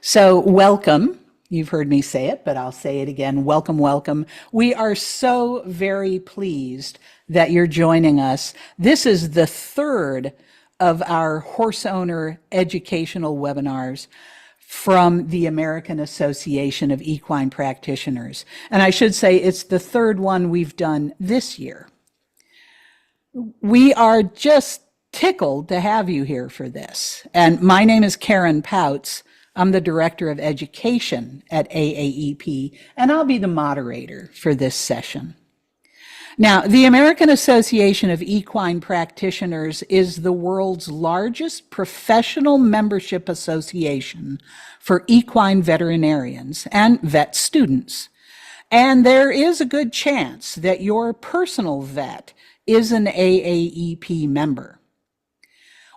So, welcome. You've heard me say it, but I'll say it again. Welcome, welcome. We are so very pleased that you're joining us. This is the third of our horse owner educational webinars from the American Association of Equine Practitioners. And I should say it's the third one we've done this year. We are just tickled to have you here for this. And my name is Karen Pouts. I'm the Director of Education at AAEP, and I'll be the moderator for this session. Now, the American Association of Equine Practitioners is the world's largest professional membership association for equine veterinarians and vet students. And there is a good chance that your personal vet is an AAEP member.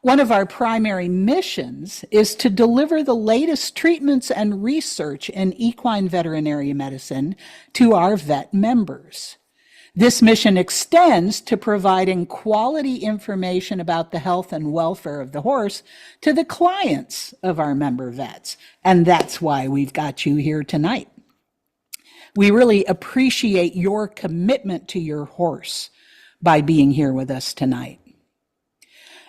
One of our primary missions is to deliver the latest treatments and research in equine veterinary medicine to our vet members. This mission extends to providing quality information about the health and welfare of the horse to the clients of our member vets, and that's why we've got you here tonight. We really appreciate your commitment to your horse by being here with us tonight.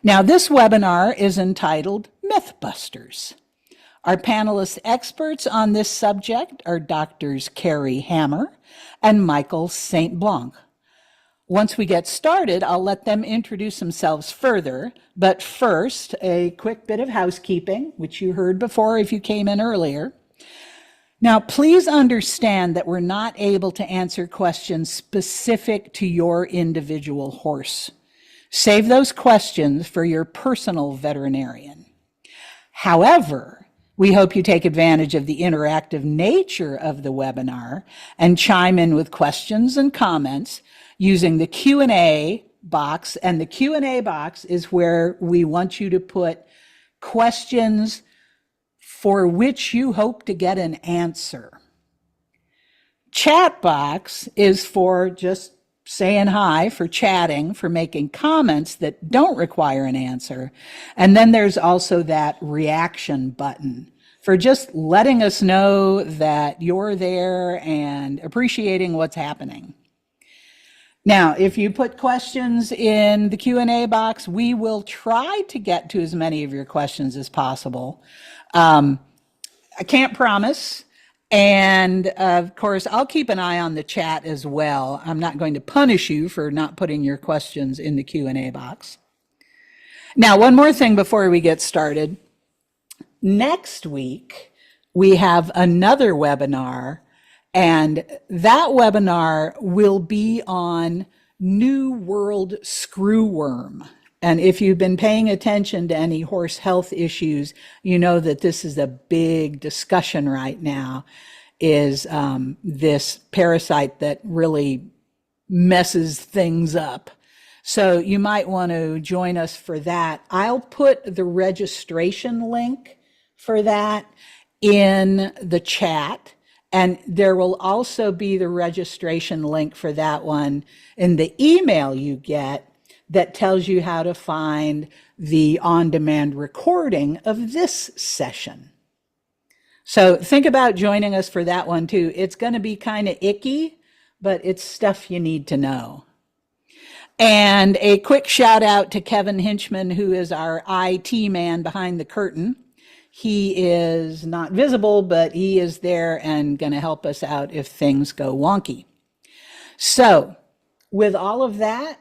Now, this webinar is entitled Mythbusters. Our panelist experts on this subject are Doctors Carrie Hammer and Michael St. Blanc. Once we get started, I'll let them introduce themselves further, but first, a quick bit of housekeeping, which you heard before if you came in earlier. Now, please understand that we're not able to answer questions specific to your individual horse. Save those questions for your personal veterinarian. However, we hope you take advantage of the interactive nature of the webinar and chime in with questions and comments using the Q&A box. And the Q&A box is where we want you to put questions for which you hope to get an answer. Chat box is for just saying hi, for chatting, for making comments that don't require an answer. And then there's also that reaction button for just letting us know that you're there and appreciating what's happening. Now, if you put questions in the Q&A box, we will try to get to as many of your questions as possible. I can't promise. And of course, I'll keep an eye on the chat as well. I'm not going to punish you for not putting your questions in the Q&A box. Now, one more thing before we get started. Next week, we have another webinar, and that webinar will be on New World screwworm. And if you've been paying attention to any horse health issues, you know that this is a big discussion right now, is this parasite that really messes things up. So you might want to join us for that. I'll put the registration link for that in the chat. And there will also be the registration link for that one in the email you get that tells you how to find the on-demand recording of this session. So think about joining us for that one too. It's going to be kind of icky, but it's stuff you need to know. And a quick shout out to Kevin Hinchman, who is our IT man behind the curtain. He is not visible, but he is there and going to help us out if things go wonky. So with all of that,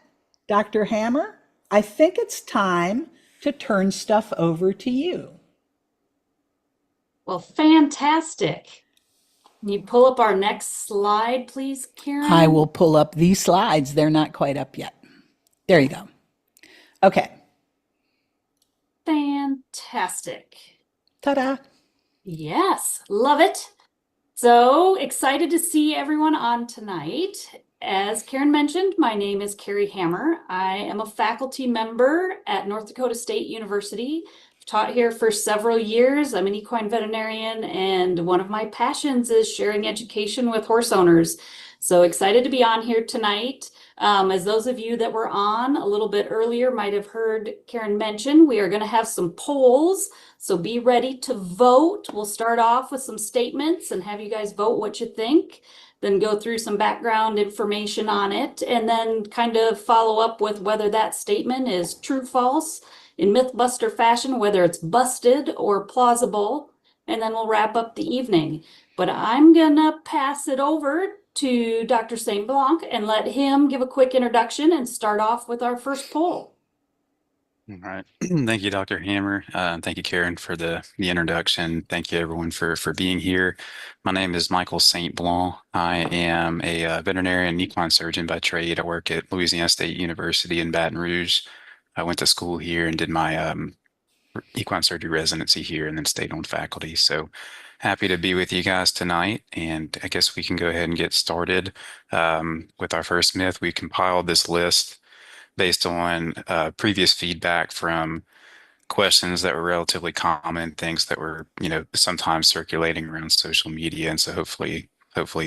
Dr. Hammer, I think it's time to turn stuff over to you. Well, fantastic. Can you pull up our next slide, please, Karen? I will pull up these slides. They're not quite up yet. There you go. Okay. Fantastic. Ta-da. Yes, love it. So excited to see everyone on tonight. As Karen mentioned, my name is Carrie Hammer. I am a faculty member at North Dakota State University. I've taught here for several years. I'm an equine veterinarian, and one of my passions is sharing education with horse owners. So excited to be on here tonight. As those of you that were on a little bit earlier might have heard Karen mention, we are going to have some polls. So be ready to vote. We'll start off with some statements and have you guys vote what you think, then go through some background information on it, and then kind of follow up with whether that statement is true, false, in Mythbuster fashion, whether it's busted or plausible, and then we'll wrap up the evening. But I'm gonna pass it over to Dr. St. Blanc and let him give a quick introduction and start off with our first poll. All right. Thank you, Dr. Hammer. Thank you, Karen, for the introduction. Thank you, everyone, for being here. My name is Michael St. Blanc. I am a veterinarian equine surgeon by trade. I work at Louisiana State University in Baton Rouge. I went to school here and did my equine surgery residency here and then stayed on faculty. So happy to be with you guys tonight. And I guess we can go ahead and get started with our first myth. We compiled this list based on previous feedback from questions that were relatively common, things that were, sometimes circulating around social media. And so hopefully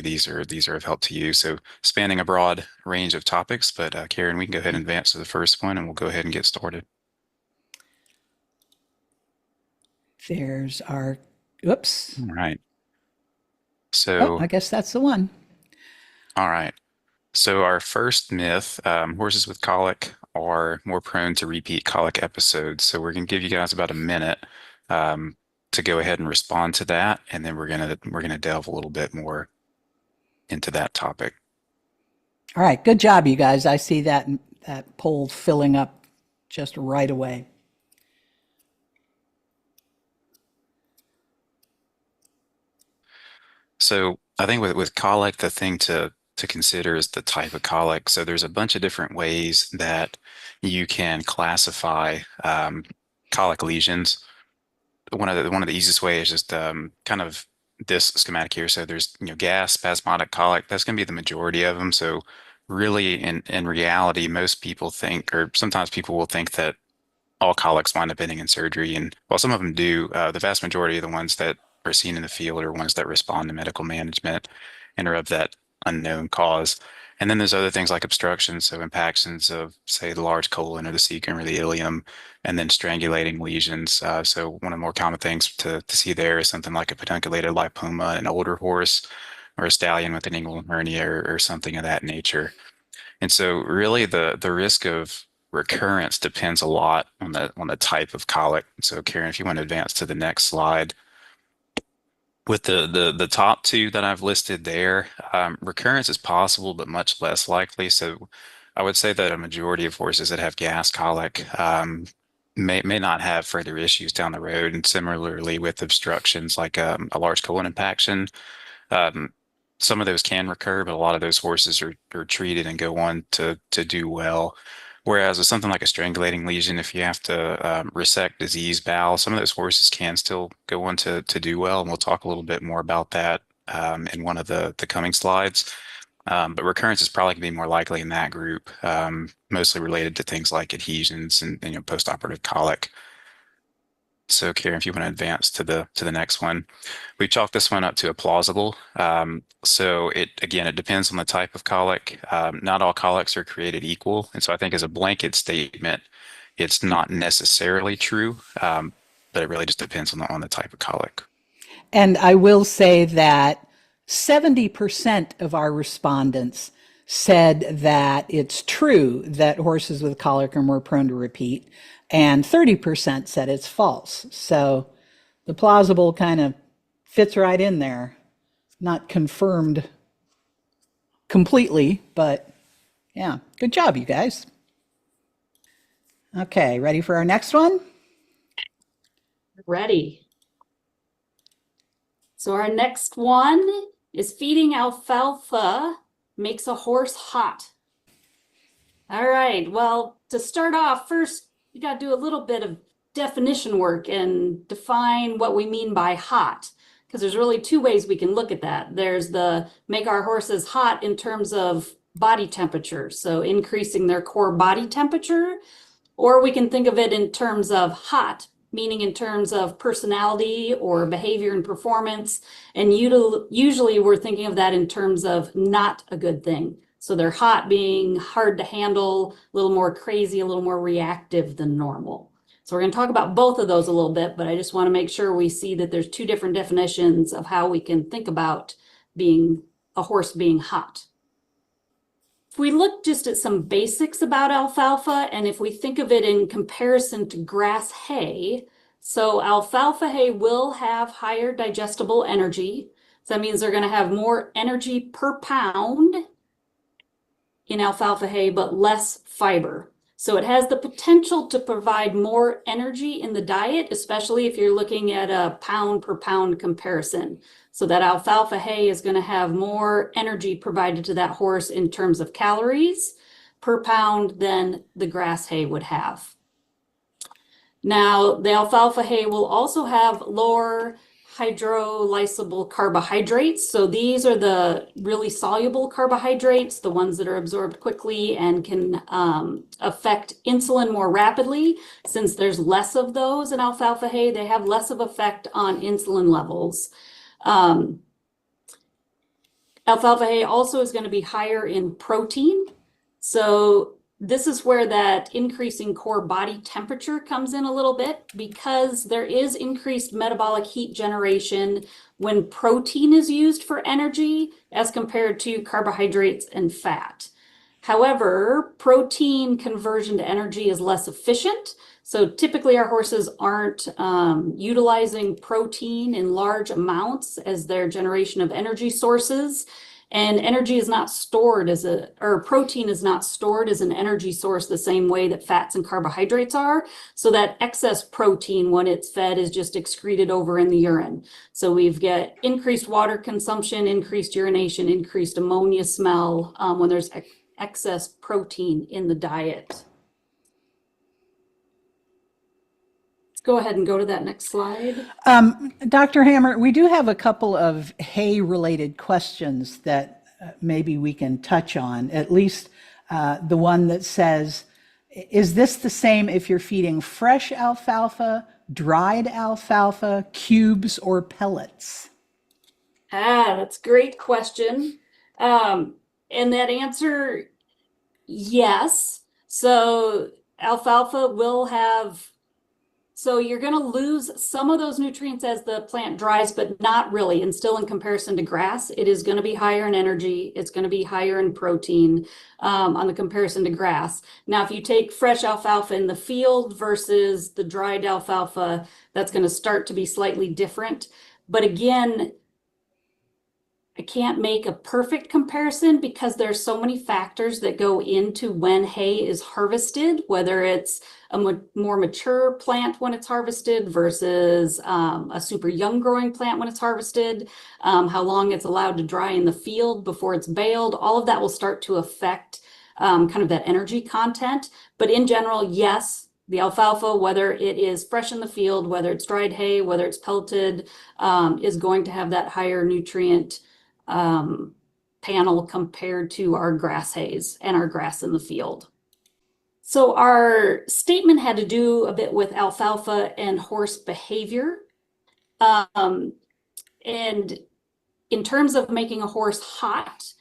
these are of help to you. So spanning a broad range of topics, but Karen, we can go ahead and advance to the first one and we'll go ahead and get started. There's our, oops. All right. So I guess that's the one. All right. So our first myth, horses with colic are more prone to repeat colic episodes. So we're going to give you guys about a minute to go ahead and respond to that, and then we're gonna delve a little bit more into that topic. All right, good job, you guys. I see that poll filling up just right away. So I think with colic, the thing to consider is the type of colic. So there's a bunch of different ways that you can classify colic lesions. One of the easiest ways is just kind of this schematic here. So there's gas, spasmodic colic. That's going to be the majority of them. So really, in reality, most people think, or sometimes people will think that all colics wind up ending in surgery. And while some of them do, the vast majority of the ones that are seen in the field are ones that respond to medical management and are of that unknown cause. And then there's other things like obstructions, so impactions of, say, the large colon or the cecum or the ileum, and then strangulating lesions. So one of the more common things to see there is something like a pedunculated lipoma in an older horse, or a stallion with an inguinal hernia or something of that nature. And so really the risk of recurrence depends a lot on the type of colic. So Karen, if you want to advance to the next slide. With the top two that I've listed there, recurrence is possible, but much less likely. So I would say that a majority of horses that have gas colic may not have further issues down the road. And similarly with obstructions like a large colon impaction, some of those can recur, but a lot of those horses are treated and go on to do well. Whereas with something like a strangulating lesion, if you have to resect diseased bowel, some of those horses can still go on to do well. And we'll talk a little bit more about that in one of the coming slides. But recurrence is probably going to be more likely in that group, mostly related to things like adhesions and postoperative colic. So Karen, if you want to advance to the next one, we chalked this one up to a plausible. So it depends on the type of colic. Not all colics are created equal, and so I think as a blanket statement, it's not necessarily true, but it really just depends on the type of colic. And I will say that 70% of our respondents said that it's true that horses with colic are more prone to repeat, and 30% said it's false. So the plausible kind of fits right in there. Not confirmed completely, but yeah, good job, you guys. Okay, ready for our next one? Ready. So our next one is feeding alfalfa makes a horse hot. All right, well, to start off, first, you got to do a little bit of definition work and define what we mean by hot, because there's really two ways we can look at that. There's the make our horses hot in terms of body temperature, so increasing their core body temperature, or we can think of it in terms of hot, meaning in terms of personality or behavior and performance. And usually we're thinking of that in terms of not a good thing. So they're hot being hard to handle, a little more crazy, a little more reactive than normal. So we're going to talk about both of those a little bit, but I just want to make sure we see that there's two different definitions of how we can think about being a horse being hot. If we look just at some basics about alfalfa, and if we think of it in comparison to grass hay, so alfalfa hay will have higher digestible energy. So that means they're going to have more energy per pound in alfalfa hay, but less fiber. So it has the potential to provide more energy in the diet, especially if you're looking at a pound per pound comparison. So that alfalfa hay is going to have more energy provided to that horse in terms of calories per pound than the grass hay would have. Now, the alfalfa hay will also have lower hydrolyzable carbohydrates. So these are the really soluble carbohydrates, the ones that are absorbed quickly and can affect insulin more rapidly. Since there's less of those in alfalfa hay, they have less of effect on insulin levels. Alfalfa hay also is going to be higher in protein. So this is where that increasing core body temperature comes in a little bit, because there is increased metabolic heat generation when protein is used for energy as compared to carbohydrates and fat. However, protein conversion to energy is less efficient. So typically our horses aren't utilizing protein in large amounts as their generation of energy sources. And energy is not stored protein is not stored as an energy source the same way that fats and carbohydrates are. So that excess protein, when it's fed, is just excreted over in the urine. So we've got increased water consumption, increased urination, increased ammonia smell when there's excess protein in the diet. Let's go ahead and go to that next slide. Dr. Hammer, we do have a couple of hay-related questions that maybe we can touch on, at least the one that says, is this the same if you're feeding fresh alfalfa, dried alfalfa, cubes, or pellets? That's a great question. And that answer, yes. So alfalfa will have, so you're going to lose some of those nutrients as the plant dries, but not really. And still in comparison to grass, it is going to be higher in energy. It's going to be higher in protein on the comparison to grass. Now, if you take fresh alfalfa in the field versus the dried alfalfa, that's going to start to be slightly different. But again, I can't make a perfect comparison because there's so many factors that go into when hay is harvested, whether it's a more mature plant when it's harvested versus a super young growing plant when it's harvested, how long it's allowed to dry in the field before it's baled. All of that will start to affect kind of that energy content. But in general, yes, the alfalfa, whether it is fresh in the field, whether it's dried hay, whether it's pelleted, is going to have that higher nutrient panel compared to our grass hays and our grass in the field. So our statement had to do a bit with alfalfa and horse behavior. And in terms of making a horse hot,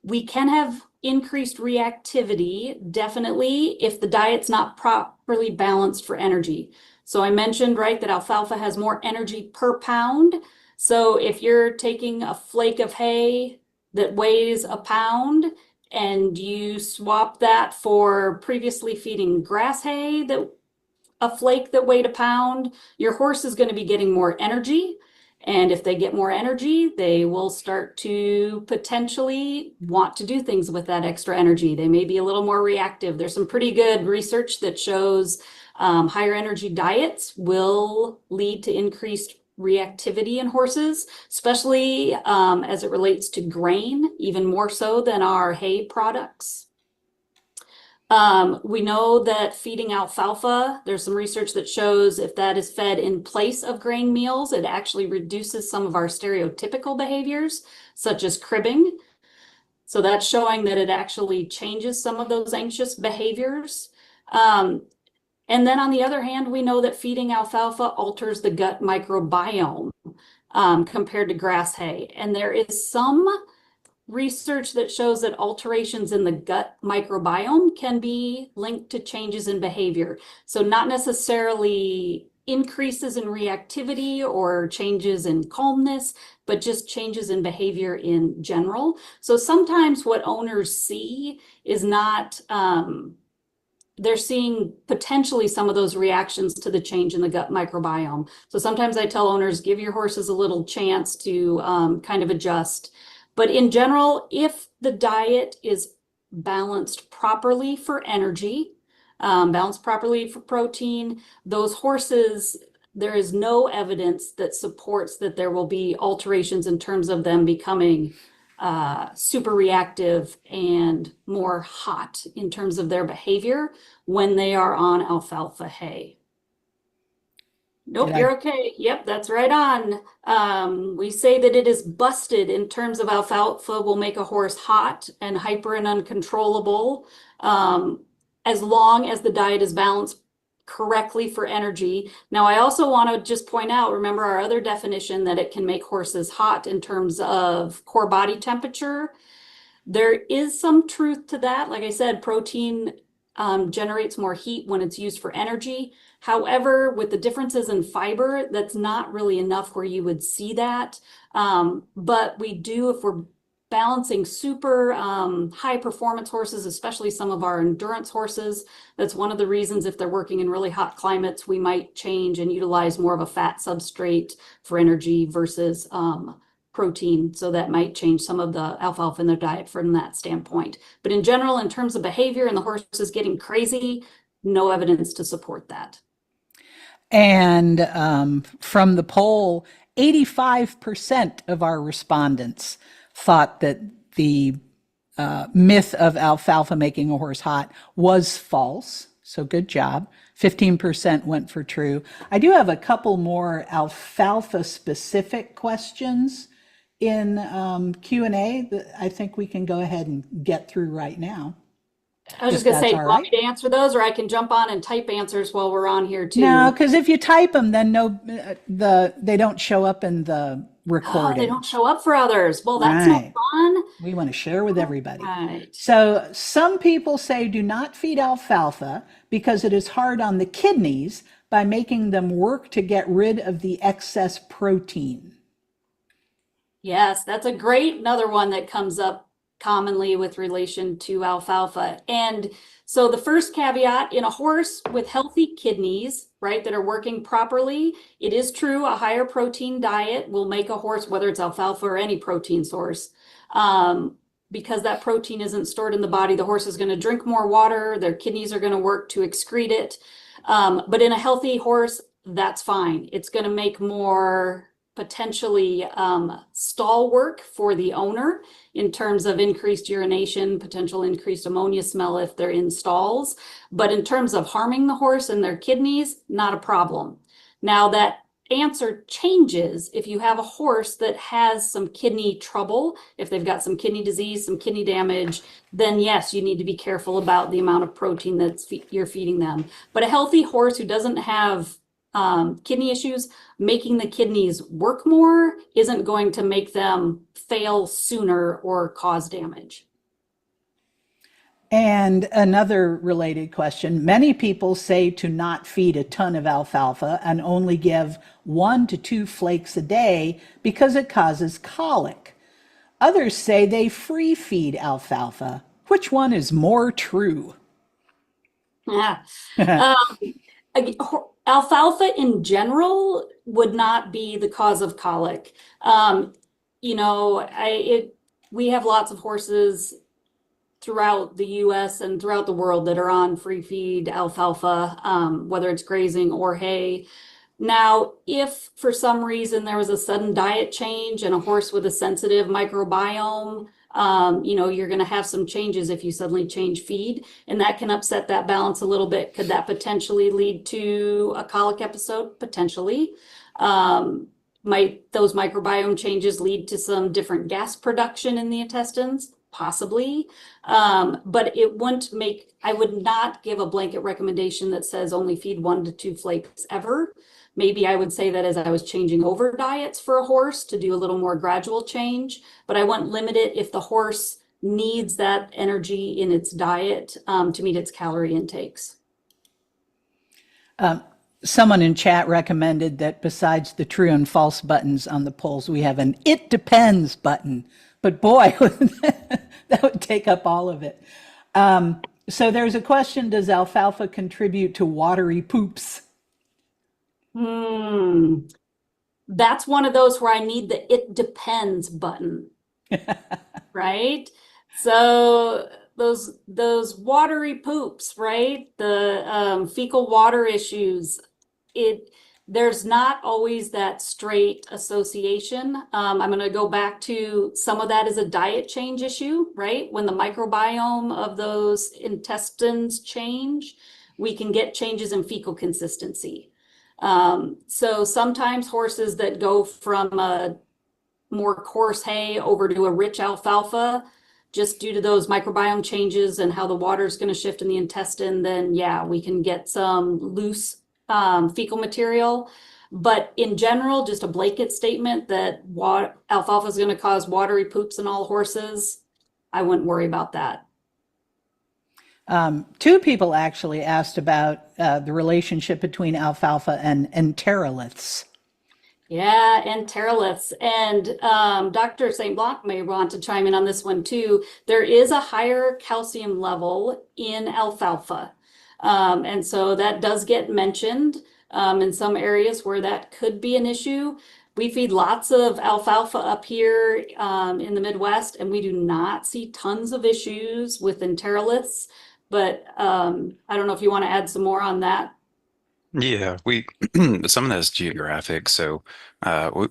we can have increased reactivity, definitely, if the diet's not properly balanced for energy. So I mentioned, right, that alfalfa has more energy per pound. So if you're taking a flake of hay that weighs a pound and you swap that for previously feeding grass hay, that a flake that weighed a pound, your horse is going to be getting more energy. And if they get more energy, they will start to potentially want to do things with that extra energy. They may be a little more reactive. There's some pretty good research that shows higher energy diets will lead to increased reactivity in horses, especially as it relates to grain, even more so than our hay products. We know that feeding alfalfa, there's some research that shows if that is fed in place of grain meals, it actually reduces some of our stereotypical behaviors, such as cribbing. So that's showing that it actually changes some of those anxious behaviors. And then on the other hand, we know that feeding alfalfa alters the gut microbiome compared to grass hay. And there is some research that shows that alterations in the gut microbiome can be linked to changes in behavior. So not necessarily increases in reactivity or changes in calmness, but just changes in behavior in general. So sometimes what owners see is not, they're seeing potentially some of those reactions to the change in the gut microbiome. So sometimes I tell owners, give your horses a little chance to kind of adjust. But in general, if the diet is balanced properly for energy, balanced properly for protein, those horses, there is no evidence that supports that there will be alterations in terms of them becoming super reactive and more hot in terms of their behavior when they are on alfalfa hay. Nope, you're okay. Yep, that's right on. We say that it is busted in terms of alfalfa will make a horse hot and hyper and uncontrollable as long as the diet is balanced correctly for energy. Now, I also want to just point out, remember our other definition that it can make horses hot in terms of core body temperature. There is some truth to that. Like I said, protein generates more heat when it's used for energy. However, with the differences in fiber, that's not really enough where you would see that. But we do, if we're balancing super high performance horses, especially some of our endurance horses, that's one of the reasons if they're working in really hot climates, we might change and utilize more of a fat substrate for energy versus protein. So that might change some of the alfalfa in their diet from that standpoint. But in general, in terms of behavior and the horses getting crazy, no evidence to support that. And from the poll, 85% of our respondents thought that the myth of alfalfa making a horse hot was false. So good job. 15% went for true. I do have a couple more alfalfa specific questions in Q&A that I think we can go ahead and get through right now. I was just going to say, do you want me to answer those, or I can jump on and type answers while we're on here too? No, because if you type them, then they don't show up in the recording. Oh, they don't show up for others. Well, that's not fun. We want to share with everybody. Right. So some people say do not feed alfalfa because it is hard on the kidneys by making them work to get rid of the excess protein. Yes, that's a great another one that comes up commonly with relation to alfalfa. And so the first caveat, in a horse with healthy kidneys, right, that are working properly, it is true a higher protein diet will make a horse, whether it's alfalfa or any protein source, because that protein isn't stored in the body, the horse is going to drink more water, their kidneys are going to work to excrete it. But in a healthy horse, that's fine. It's going to make more potentially stall work for the owner in terms of increased urination, potential increased ammonia smell if they're in stalls. But in terms of harming the horse and their kidneys, not a problem. Now that answer changes if you have a horse that has some kidney trouble, if they've got some kidney disease, some kidney damage, then yes, you need to be careful about the amount of protein that you're feeding them. But a healthy horse who doesn't have kidney issues, making the kidneys work more isn't going to make them fail sooner or cause damage. And another related question, many people say to not feed a ton of alfalfa and only give 1 to 2 flakes a day because it causes colic. Others say they free feed alfalfa. Which one is more true? Yeah. Alfalfa in general would not be the cause of colic. We have lots of horses throughout the US and throughout the world that are on free feed alfalfa, whether it's grazing or hay. Now, if for some reason there was a sudden diet change and a horse with a sensitive microbiome, you're going to have some changes if you suddenly change feed, and that can upset that balance a little bit. Could that potentially lead to a colic episode? Potentially. Might those microbiome changes lead to some different gas production in the intestines? possibly. But it wouldn't make, I would not give a blanket recommendation that says only feed 1 to 2 flakes ever. Maybe I would say that as I was changing over diets for a horse to do a little more gradual change, but I wouldn't limit it if the horse needs that energy in its diet to meet its calorie intakes. Someone in chat recommended that besides the true and false buttons on the polls, we have an "it depends" button. But boy, that would take up all of it. So there's a question: does alfalfa contribute to watery poops? That's one of those where I need the "it depends" button, right? So those watery poops, right? The fecal water issues. There's not always that straight association. I'm going to go back to some of that is a diet change issue, right? When the microbiome of those intestines change, we can get changes in fecal consistency. So sometimes horses that go from a more coarse hay over to a rich alfalfa, just due to those microbiome changes and how the water is going to shift in the intestine, then yeah, we can get some loose fecal material. But in general, just a blanket statement that alfalfa is going to cause watery poops in all horses, I wouldn't worry about that. 2 people actually asked about the relationship between alfalfa and enteroliths. Yeah, enteroliths. And Dr. St. Blanc may want to chime in on this one too. There is a higher calcium level in alfalfa. And so that does get mentioned in some areas where that could be an issue. We feed lots of alfalfa up here in the Midwest, and we do not see tons of issues with enteroliths. But I don't know if you want to add some more on that. Yeah, some of that's geographic. So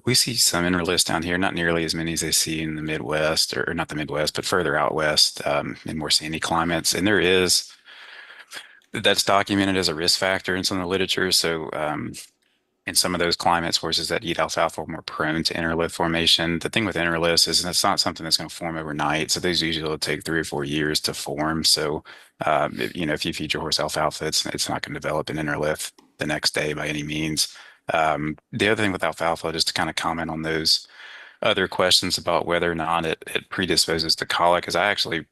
we see some enrollists down here, not nearly as many as I see in the Midwest, or not the Midwest, but further out west in more sandy climates. And that's documented as a risk factor in some of the literature. So in some of those climates, horses that eat alfalfa are more prone to enterolith formation. The thing with enteroliths is it's not something that's going to form overnight. So those usually will take 3 or 4 years to form. So if you feed your horse alfalfa, it's not going to develop an enterolith the next day by any means. The other thing with alfalfa, just to kind of comment on those other questions about whether or not it predisposes to colic, is I actually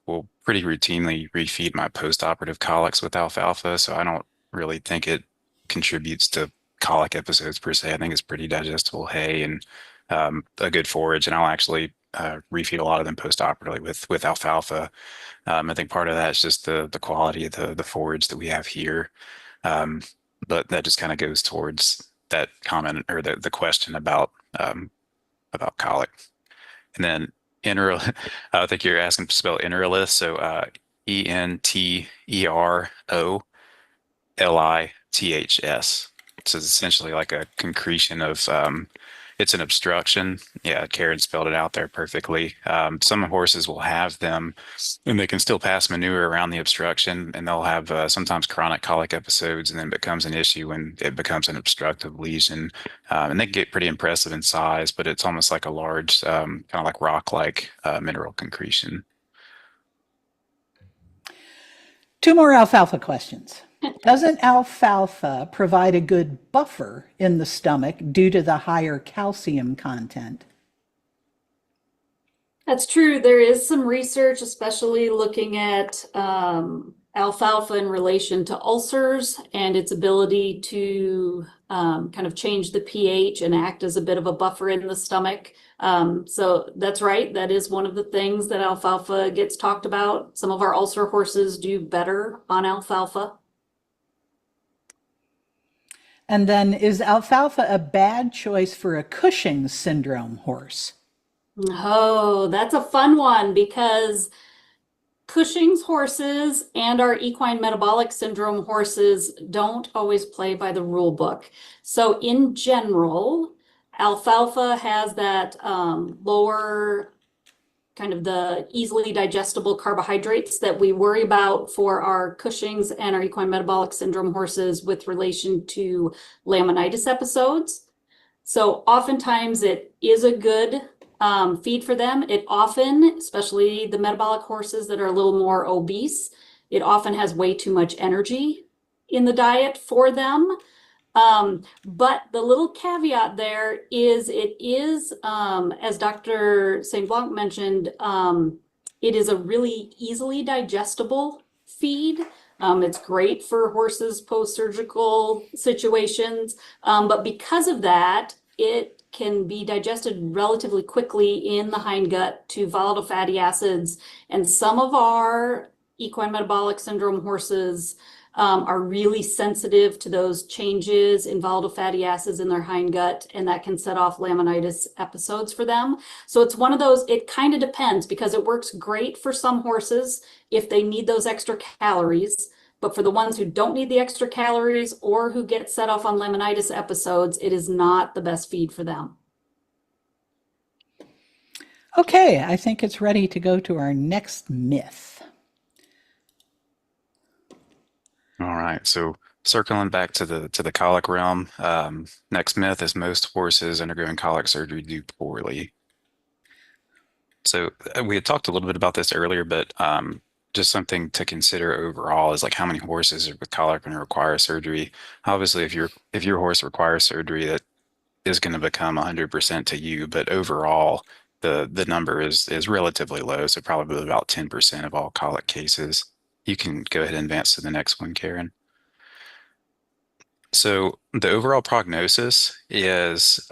will pretty routinely refeed my post-operative colics with alfalfa. So I don't really think it contributes to colic episodes per se. I think it's pretty digestible hay and a good forage, and I'll actually refeed a lot of them post-operatively with alfalfa. I think part of that is just the quality of the forage that we have here. But that just kind of goes towards that comment or the question about colic. And then I think you're asking to spell enterolith. So ENTEROLITHS. So it's essentially like a concretion of it's an obstruction. Yeah, Karen spelled it out there perfectly. Some horses will have them and they can still pass manure around the obstruction, and they'll have sometimes chronic colic episodes, and then it becomes an issue when it becomes an obstructive lesion. And they get pretty impressive in size, but it's almost like a large, kind of like rock-like mineral concretion. 2 more alfalfa questions. Doesn't alfalfa provide a good buffer in the stomach due to the higher calcium content? That's true. There is some research, especially looking at alfalfa in relation to ulcers and its ability to kind of change the pH and act as a bit of a buffer in the stomach. So that's right. That is one of the things that alfalfa gets talked about. Some of our ulcer horses do better on alfalfa. And then, is alfalfa a bad choice for a Cushing's syndrome horse? Oh, that's a fun one, because Cushing's horses and our equine metabolic syndrome horses don't always play by the rule book. So in general, alfalfa has that lower, kind of the easily digestible carbohydrates that we worry about for our Cushing's and our equine metabolic syndrome horses with relation to laminitis episodes. So oftentimes it is a good feed for them. It often, especially the metabolic horses that are a little more obese, it often has way too much energy in the diet for them. But the little caveat there is it is, as Dr. St. Blanc mentioned, it is a really easily digestible feed. It's great for horses post-surgical situations, but because of that, it can be digested relatively quickly in the hindgut to volatile fatty acids. And some of our equine metabolic syndrome horses are really sensitive to those changes in volatile fatty acids in their hindgut, and that can set off laminitis episodes for them. So it's one of those, it kind of depends, because it works great for some horses if they need those extra calories. But for the ones who don't need the extra calories or who get set off on laminitis episodes, it is not the best feed for them. Okay, I think it's ready to go to our next myth. All right, so circling back to the colic realm, next myth is most horses undergoing colic surgery do poorly. So we had talked a little bit about this earlier, but just something to consider overall is like how many horses with colic are going to require surgery. Obviously, if your horse requires surgery, that is going to become 100% to you, but overall, the number is relatively low, so probably about 10% of all colic cases. You can go ahead and advance to the next one, Karen. So the overall prognosis has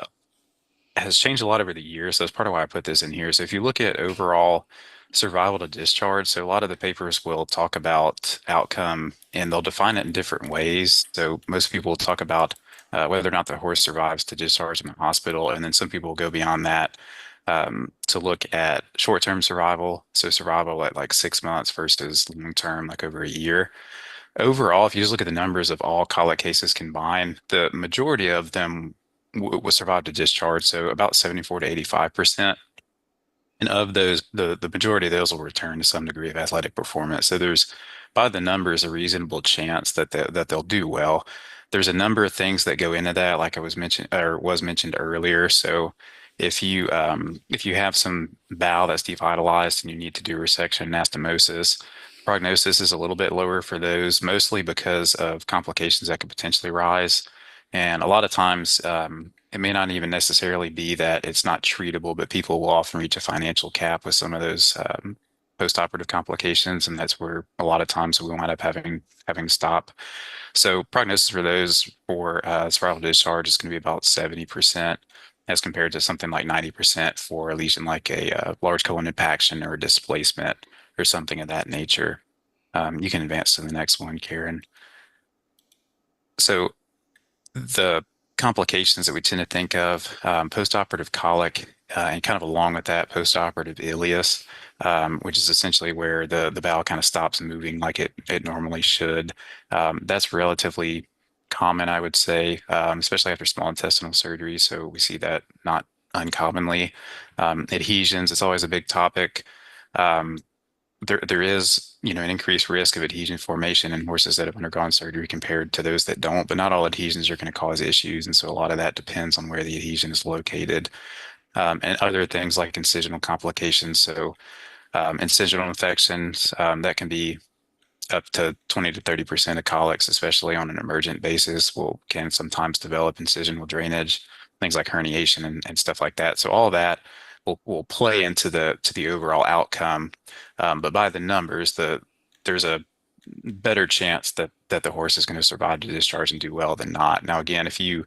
changed a lot over the years. So that's part of why I put this in here. So if you look at overall survival to discharge, so a lot of the papers will talk about outcome and they'll define it in different ways. So most people will talk about whether or not the horse survives to discharge in the hospital, and then some people will go beyond that to look at short-term survival. So survival at like 6 months versus long-term, like over a year. Overall, if you just look at the numbers of all colic cases combined, the majority of them will survive to discharge, so about 74 to 85%. And of those, the majority of those will return to some degree of athletic performance. So there's, by the numbers, a reasonable chance that they'll do well. There's a number of things that go into that, like I was mentioned earlier. So if you have some bowel that's devitalized and you need to do resection and anastomosis, prognosis is a little bit lower for those, mostly because of complications that could potentially rise. And a lot of times, it may not even necessarily be that it's not treatable, but people will often reach a financial cap with some of those post-operative complications, and that's where a lot of times we wind up having to stop. So prognosis for those for spiral discharge is going to be about 70%, as compared to something like 90% for a lesion like a large colon impaction or a displacement or something of that nature. You can advance to the next one, Karen. So the complications that we tend to think of, postoperative colic, and kind of along with that, postoperative ileus, which is essentially where the bowel kind of stops moving like it normally should. That's relatively common, I would say, especially after small intestinal surgery. So we see that not uncommonly. Adhesions, it's always a big topic. There is, an increased risk of adhesion formation in horses that have undergone surgery compared to those that don't, but not all adhesions are going to cause issues. And so a lot of that depends on where the adhesion is located. And other things like incisional complications. So incisional infections, that can be up to 20 to 30% of colics, especially on an emergent basis, can sometimes develop incisional drainage, things like herniation and stuff like that. So all that will play into the overall outcome. But by the numbers, there's a better chance that the horse is going to survive to discharge and do well than not. Now, again, if you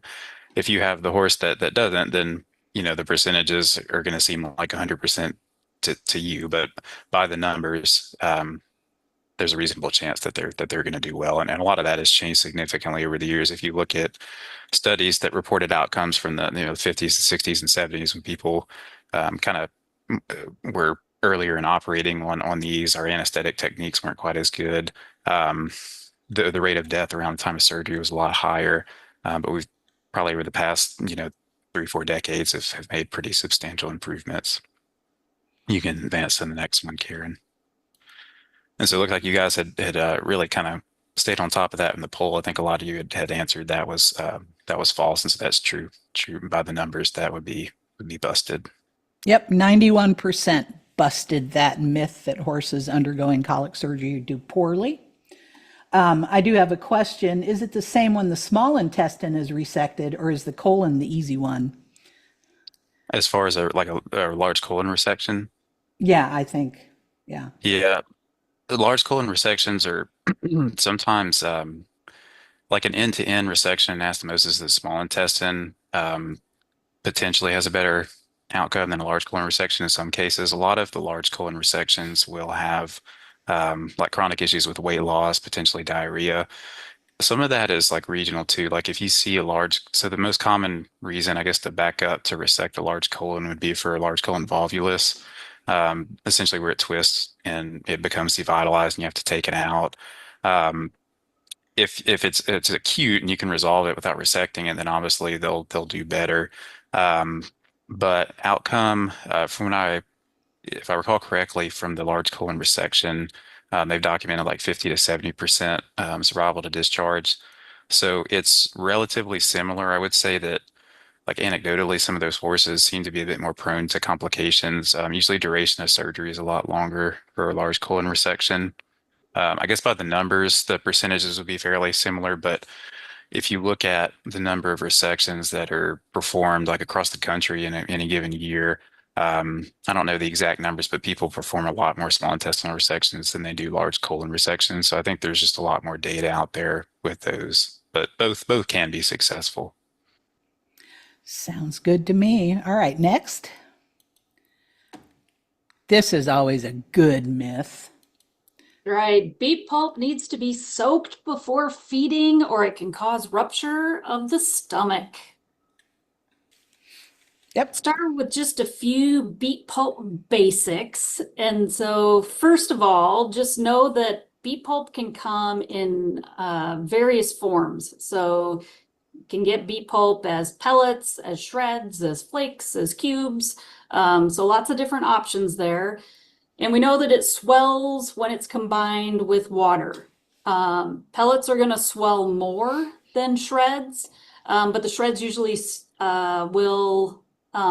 have the horse that doesn't, then the percentages are going to seem like 100% to you. But by the numbers, there's a reasonable chance that they're going to do well, and a lot of that has changed significantly over the years. If you look at studies that reported outcomes from the 50s, 60s, and 70s, when people kind of were earlier in operating on these, our anesthetic techniques weren't quite as good. The rate of death around the time of surgery was a lot higher, but we've probably over the past 3-4 decades have made pretty substantial improvements. You can advance to the next one, Karen. And so it looked like you guys had really kind of stayed on top of that in the poll. I think a lot of you had answered that was false, and so that's true by the numbers. That would be busted. Yep, 91% busted that myth that horses undergoing colic surgery do poorly. I do have a question. Is it the same when the small intestine is resected, or is the colon the easy one? As far as a large colon resection, Yeah, I think. Yeah. yeah, the large colon resections are sometimes like an end-to-end resection anastomosis of the small intestine potentially has a better outcome than a large colon resection in some cases. A lot of the large colon resections will have like chronic issues with weight loss, potentially diarrhea. Some of that is like regional too. Like if you see a large, so the most common reason, I guess, to back up to resect a large colon would be for a large colon volvulus, essentially where it twists and it becomes devitalized and you have to take it out. Um, if it's acute and you can resolve it without resecting it, then obviously they'll do better. Um, but outcome from when if I recall correctly, from the large colon resection, they've documented like 50 to 70% survival to discharge. So it's relatively similar. I would say that, like anecdotally, some of those horses seem to be a bit more prone to complications. Usually, duration of surgery is a lot longer for a large colon resection. I guess by the numbers, the percentages would be fairly similar, but if you look at the number of resections that are performed like across the country in any given year, I don't know the exact numbers, but people perform a lot more small intestinal resections than they do large colon resections. So I think there's just a lot more data out there with those, but both can be successful. Sounds good to me. All right, next. This is always a good myth. Right. Beet pulp needs to be soaked before feeding, or it can cause rupture of the stomach. Yep. Start with just a few beet pulp basics. And so, first of all, just know that beet pulp can come in various forms. So, you can get beet pulp as pellets, as shreds, as flakes, as cubes. So, lots of different options there. And we know that it swells when it's combined with water. Pellets are going to swell more than shreds, but the shreds usually will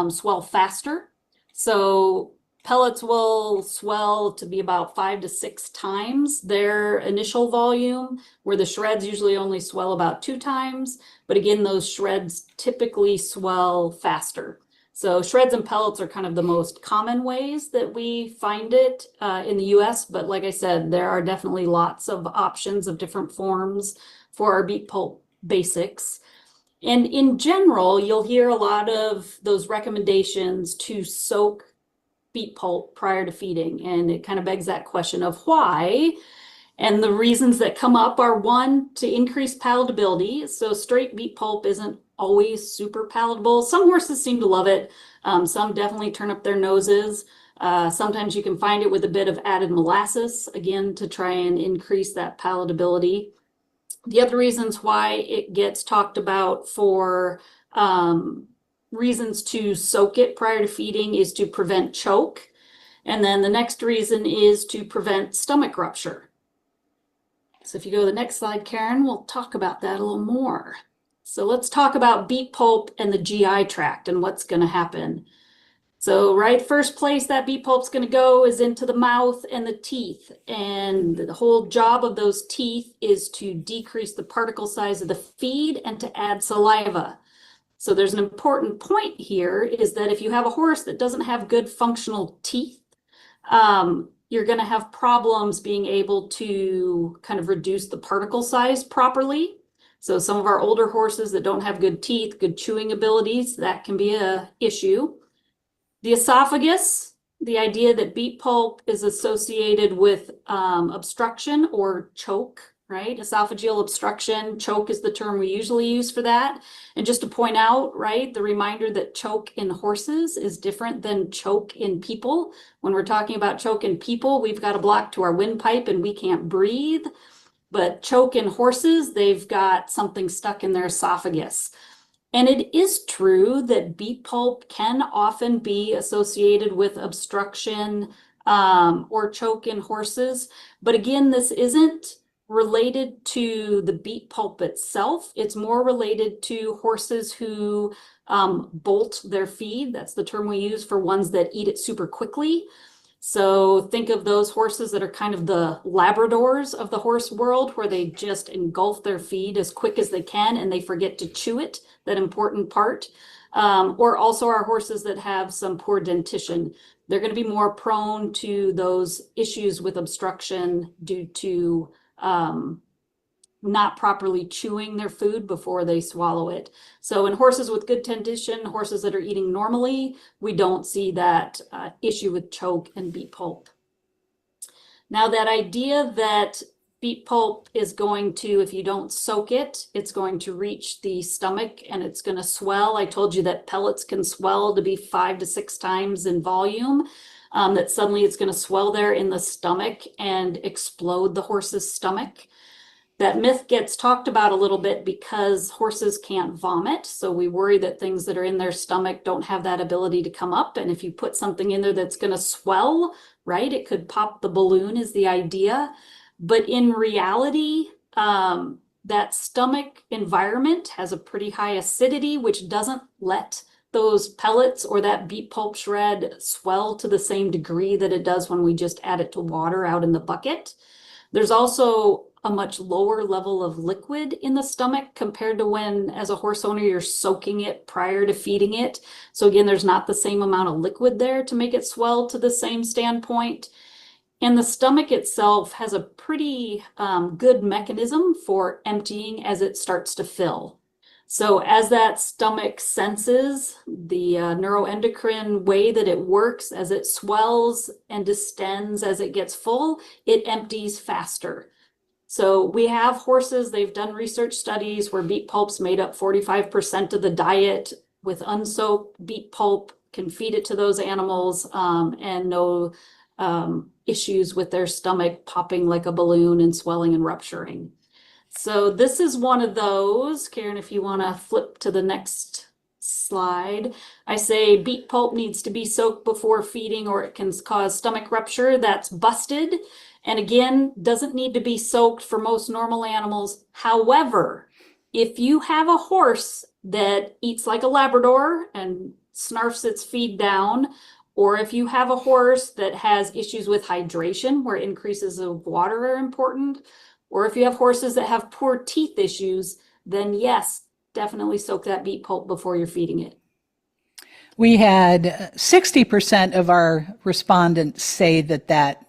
swell faster. So pellets will swell to be about 5 to 6 times their initial volume, where the shreds usually only swell about 2 times. But again, those shreds typically swell faster. So shreds and pellets are kind of the most common ways that we find it in the US. But like I said, there are definitely lots of options of different forms for our beet pulp basics. And in general, you'll hear a lot of those recommendations to soak beet pulp prior to feeding. And it kind of begs that question of why. And the reasons that come up are, one, to increase palatability. So straight beet pulp isn't always super palatable. Some horses seem to love it. Some definitely turn up their noses. Sometimes you can find it with a bit of added molasses, again, to try and increase that palatability. The other reasons why it gets talked about for reasons to soak it prior to feeding is to prevent choke. And then the next reason is to prevent stomach rupture. So if you go to the next slide, Karen, we'll talk about that a little more. So let's talk about beet pulp and the GI tract and what's going to happen. So right, first place that beet pulp's going to go is into the mouth and the teeth. And the whole job of those teeth is to decrease the particle size of the feed and to add saliva. So there's an important point here is that if you have a horse that doesn't have good functional teeth, you're going to have problems being able to kind of reduce the particle size properly. So some of our older horses that don't have good teeth, good chewing abilities, that can be an issue. The esophagus, the idea that beet pulp is associated with obstruction or choke, right? Esophageal obstruction, choke is the term we usually use for that. And just to point out, right, the reminder that choke in horses is different than choke in people. When we're talking about choke in people, we've got a block to our windpipe and we can't breathe. But choke in horses, they've got something stuck in their esophagus. And it is true that beet pulp can often be associated with obstruction or choke in horses. But again, this isn't related to the beet pulp itself. It's more related to horses who bolt their feed. That's the term we use for ones that eat it super quickly. So think of those horses that are kind of the Labradors of the horse world, where they just engulf their feed as quick as they can and they forget to chew it, that important part. Or also our horses that have some poor dentition. They're going to be more prone to those issues with obstruction due to not properly chewing their food before they swallow it. So in horses with good dentition, horses that are eating normally, we don't see that issue with choke and beet pulp. Now that idea that beet pulp is going to, if you don't soak it, it's going to reach the stomach and it's going to swell. I told you that pellets can swell to be 5 to 6 times in volume. That suddenly it's going to swell there in the stomach and explode the horse's stomach. That myth gets talked about a little bit because horses can't vomit. So we worry that things that are in their stomach don't have that ability to come up. And if you put something in there that's going to swell, right, it could pop the balloon is the idea. But in reality, that stomach environment has a pretty high acidity, which doesn't let those pellets or that beet pulp shred swell to the same degree that it does when we just add it to water out in the bucket. There's also a much lower level of liquid in the stomach compared to when, as a horse owner, you're soaking it prior to feeding it. So again, there's not the same amount of liquid there to make it swell to the same standpoint. And the stomach itself has a pretty good mechanism for emptying as it starts to fill. So as that stomach senses the neuroendocrine way that it works, as it swells and distends as it gets full, it empties faster. So we have horses, they've done research studies where beet pulp's made up 45% of the diet with unsoaked beet pulp, can feed it to those animals and no issues with their stomach popping like a balloon and swelling and rupturing. So this is one of those. Karen, if you want to flip to the next slide. I say beet pulp needs to be soaked before feeding or it can cause stomach rupture. That's busted. And again, doesn't need to be soaked for most normal animals. However, if you have a horse that eats like a Labrador and snarfs its feed down, or if you have a horse that has issues with hydration where increases of water are important, or if you have horses that have poor teeth issues, then yes, definitely soak that beet pulp before you're feeding it. We had 60% of our respondents say that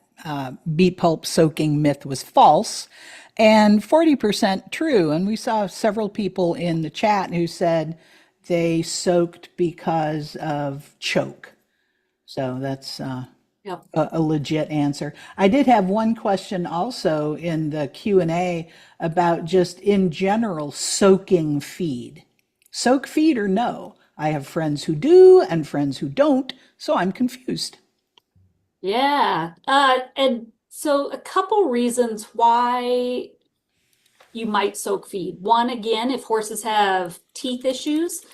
beet pulp soaking myth was false, and 40% true. And we saw several people in the chat who said they soaked because of choke. So that's Yep. a legit answer. I did have one question also in the Q&A about just in general soaking feed. Soak feed or no? I have friends who do and friends who don't, so I'm confused. Yeah. And so a couple reasons why you might soak feed. One, again, if horses have teeth issues,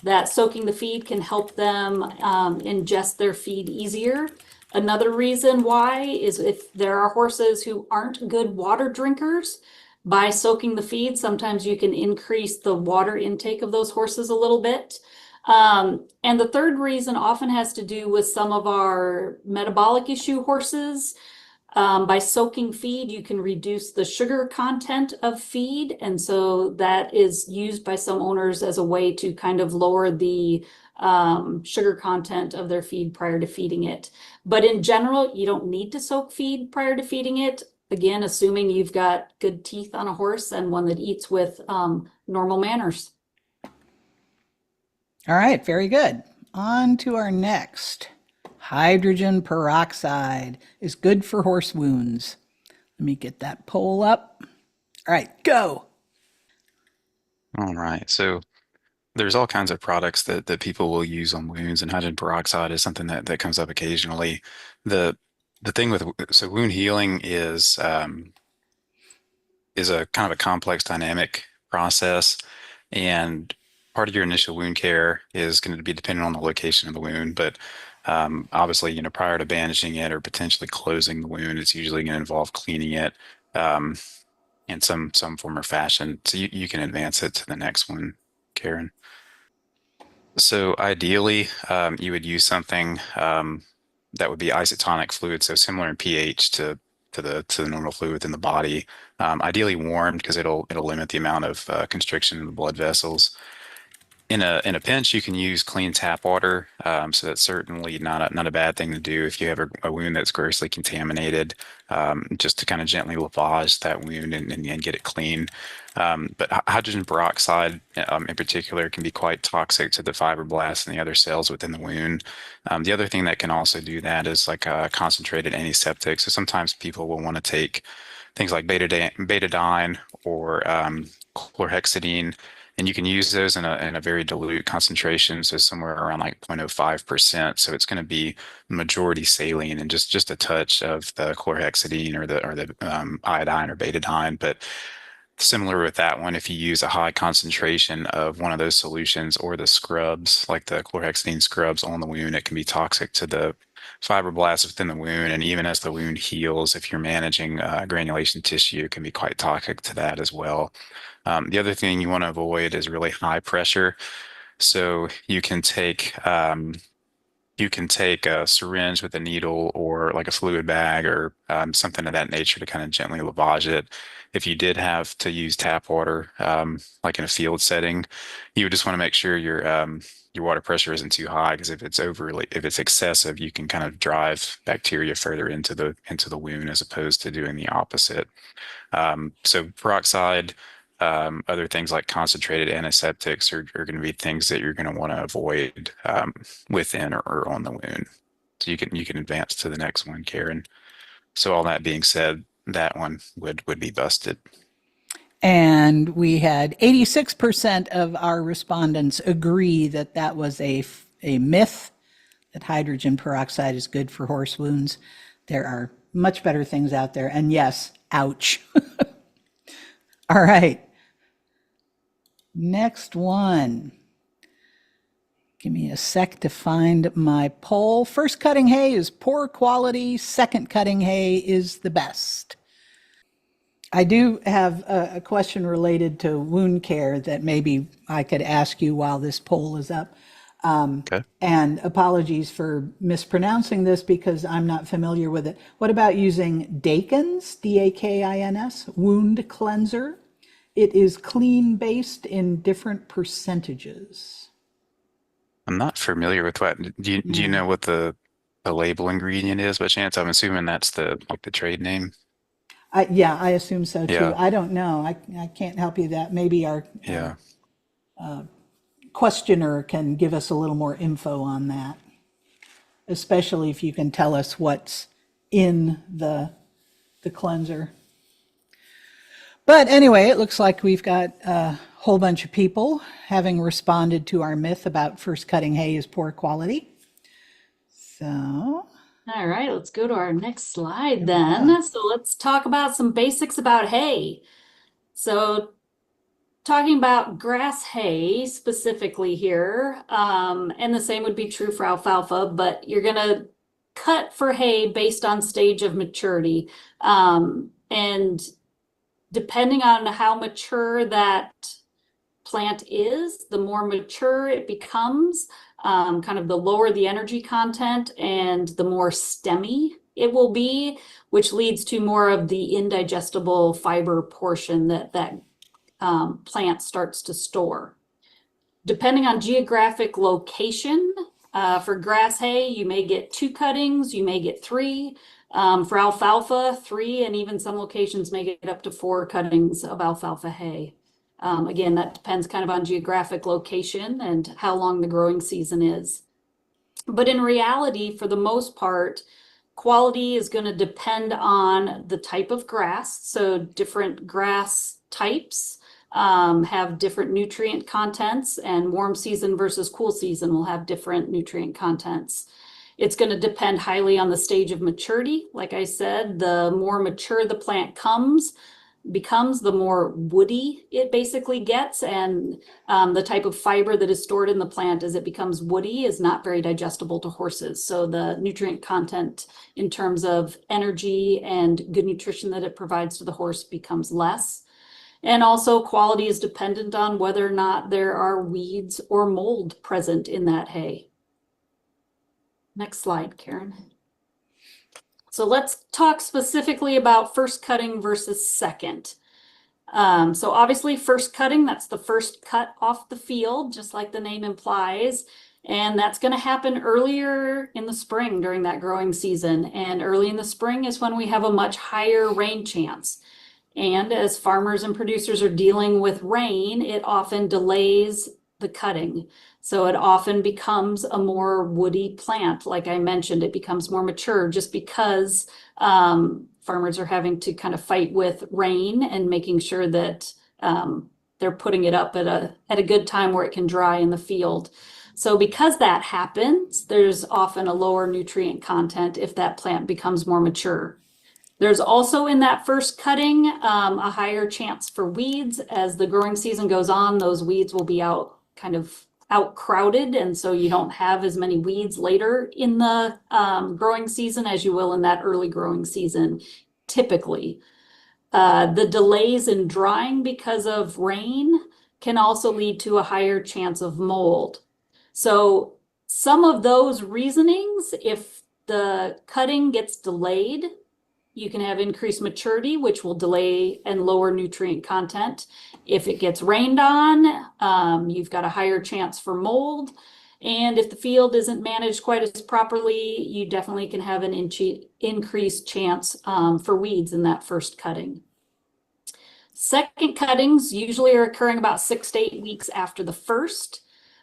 that soaking the feed can help them ingest their feed easier. Another reason why is if there are horses who aren't good water drinkers, by soaking the feed, sometimes you can increase the water intake of those horses a little bit. And the third reason often has to do with some of our metabolic issue horses. By soaking feed, you can reduce the sugar content of feed. And so that is used by some owners as a way to kind of lower the sugar content of their feed prior to feeding it. But in general, you don't need to soak feed prior to feeding it. Again, assuming you've got good teeth on a horse and one that eats with normal manners. All right, very good. On to our next. Hydrogen peroxide is good for horse wounds. Let me get that poll up. All right, go. All right. So there's all kinds of products that people will use on wounds, and hydrogen peroxide is something that comes up occasionally. The thing with wound healing is a kind of a complex dynamic process, and part of your initial wound care is going to be dependent on the location of the wound, but obviously, prior to bandaging it or potentially closing the wound, it's usually going to involve cleaning it. in some form or fashion. So you can advance it to the next one, Karen. So ideally, you would use something that would be isotonic fluid, so similar in pH to the normal fluid within the body. Ideally warmed because it'll limit the amount of constriction in the blood vessels. In a pinch, you can use clean tap water. So that's certainly not a bad thing to do if you have a wound that's grossly contaminated, just to kind of gently lavage that wound and get it clean. But hydrogen peroxide, in particular, can be quite toxic to the fibroblasts and the other cells within the wound. The other thing that can also do that is like a concentrated antiseptic. So sometimes people will want to take things like betadine or chlorhexidine, and you can use those in a very dilute concentration, so somewhere around like 0.05%. So it's going to be majority saline and just a touch of the chlorhexidine or the iodine or betadine. But similar with that one, if you use a high concentration of one of those solutions or the scrubs, like the chlorhexidine scrubs on the wound, it can be toxic to the fibroblasts within the wound. And even as the wound heals, if you're managing granulation tissue, it can be quite toxic to that as well. The other thing you want to avoid is really high pressure. So you can take a syringe with a needle or like a fluid bag or something of that nature to kind of gently lavage it. If you did have to use tap water, like in a field setting, you would just want to make sure your water pressure isn't too high, because if it's excessive, you can kind of drive bacteria further into the wound as opposed to doing the opposite. So peroxide, other things like concentrated antiseptics are going to be things that you're going to want to avoid within or on the wound. So you can advance to the next one, Karen. So all that being said, that one would be busted. And we had 86% of our respondents agree that that was a myth, that hydrogen peroxide is good for horse wounds. There are much better things out there. And yes, ouch. All right. Next one. Give me a sec to find my poll. First cutting hay is poor quality. Second cutting hay is the best. I do have a question related to wound care that maybe I could ask you while this poll is up. Okay. And apologies for mispronouncing this because I'm not familiar with it. What about using Dakins, D-A-K-I-N-S, wound cleanser? It is clean based in different percentages. I'm not familiar with what. Do you know what the label ingredient is by chance? I'm assuming that's the trade name. Yeah, I assume so too. Yeah. I don't know. I can't help you that. Maybe our Yeah. questioner can give us a little more info on that, especially if you can tell us what's in the cleanser. But anyway, it looks like we've got a whole bunch of people having responded to our myth about first cutting hay is poor quality. So, All right, let's go to our next slide then. So let's talk about some basics about hay. So talking about grass hay specifically here, and the same would be true for alfalfa, but you're going to cut for hay based on stage of maturity. And depending on how mature that plant is, the more mature it becomes, kind of the lower the energy content and the more stemmy it will be, which leads to more of the indigestible fiber portion that plant starts to store. Depending on geographic location, for grass hay, you may get 2 cuttings, you may get 3. For alfalfa, 3, and even some locations may get up to 4 cuttings of alfalfa hay. Again, that depends kind of on geographic location and how long the growing season is. But in reality, for the most part, quality is going to depend on the type of grass. So different grass types have different nutrient contents, and warm season versus cool season will have different nutrient contents. It's going to depend highly on the stage of maturity. Like I said, the more mature the plant comes, becomes, the more woody it basically gets. And the type of fiber that is stored in the plant as it becomes woody is not very digestible to horses. So the nutrient content in terms of energy and good nutrition that it provides to the horse becomes less. And also quality is dependent on whether or not there are weeds or mold present in that hay. Next slide, Karen. So let's talk specifically about first cutting versus second. So obviously first cutting, that's the first cut off the field, just like the name implies. And that's going to happen earlier in the spring during that growing season. And early in the spring is when we have a much higher rain chance. And as farmers and producers are dealing with rain, it often delays the cutting. So it often becomes a more woody plant. Like I mentioned, it becomes more mature just because farmers are having to kind of fight with rain and making sure that they're putting it up at a good time where it can dry in the field. So because that happens, there's often a lower nutrient content if that plant becomes more mature. There's also in that first cutting a higher chance for weeds. As the growing season goes on, those weeds will be out crowded, and so you don't have as many weeds later in the growing season as you will in that early growing season, typically. The delays in drying because of rain can also lead to a higher chance of mold. So some of those reasonings, if the cutting gets delayed, you can have increased maturity, which will delay and lower nutrient content. If it gets rained on, you've got a higher chance for mold. And if the field isn't managed quite as properly, you definitely can have an increased chance for weeds in that first cutting. Second cuttings usually are occurring about 6 to 8 weeks after the first.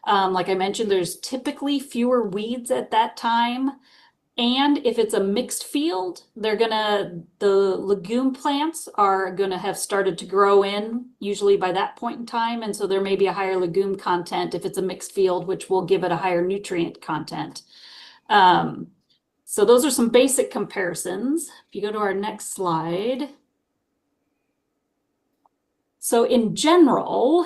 Like I mentioned, there's typically fewer weeds at that time. And if it's a mixed field, the legume plants are gonna have started to grow in usually by that point in time. And so there may be a higher legume content if it's a mixed field, which will give it a higher nutrient content. So those are some basic comparisons. If you go to our next slide. So in general,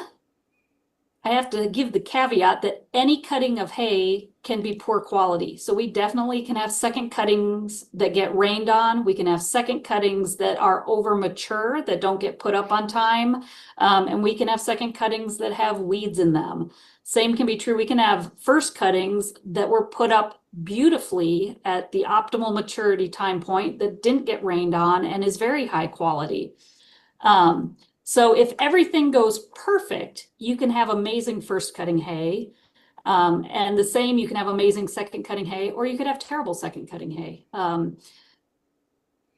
I have to give the caveat that any cutting of hay can be poor quality. So we definitely can have second cuttings that get rained on. We can have second cuttings that are over mature, that don't get put up on time. And we can have second cuttings that have weeds in them. Same can be true. We can have first cuttings that were put up beautifully at the optimal maturity time point that didn't get rained on and is very high quality. So if everything goes perfect, you can have amazing first cutting hay. And the same, you can have amazing second cutting hay, or you could have terrible second cutting hay.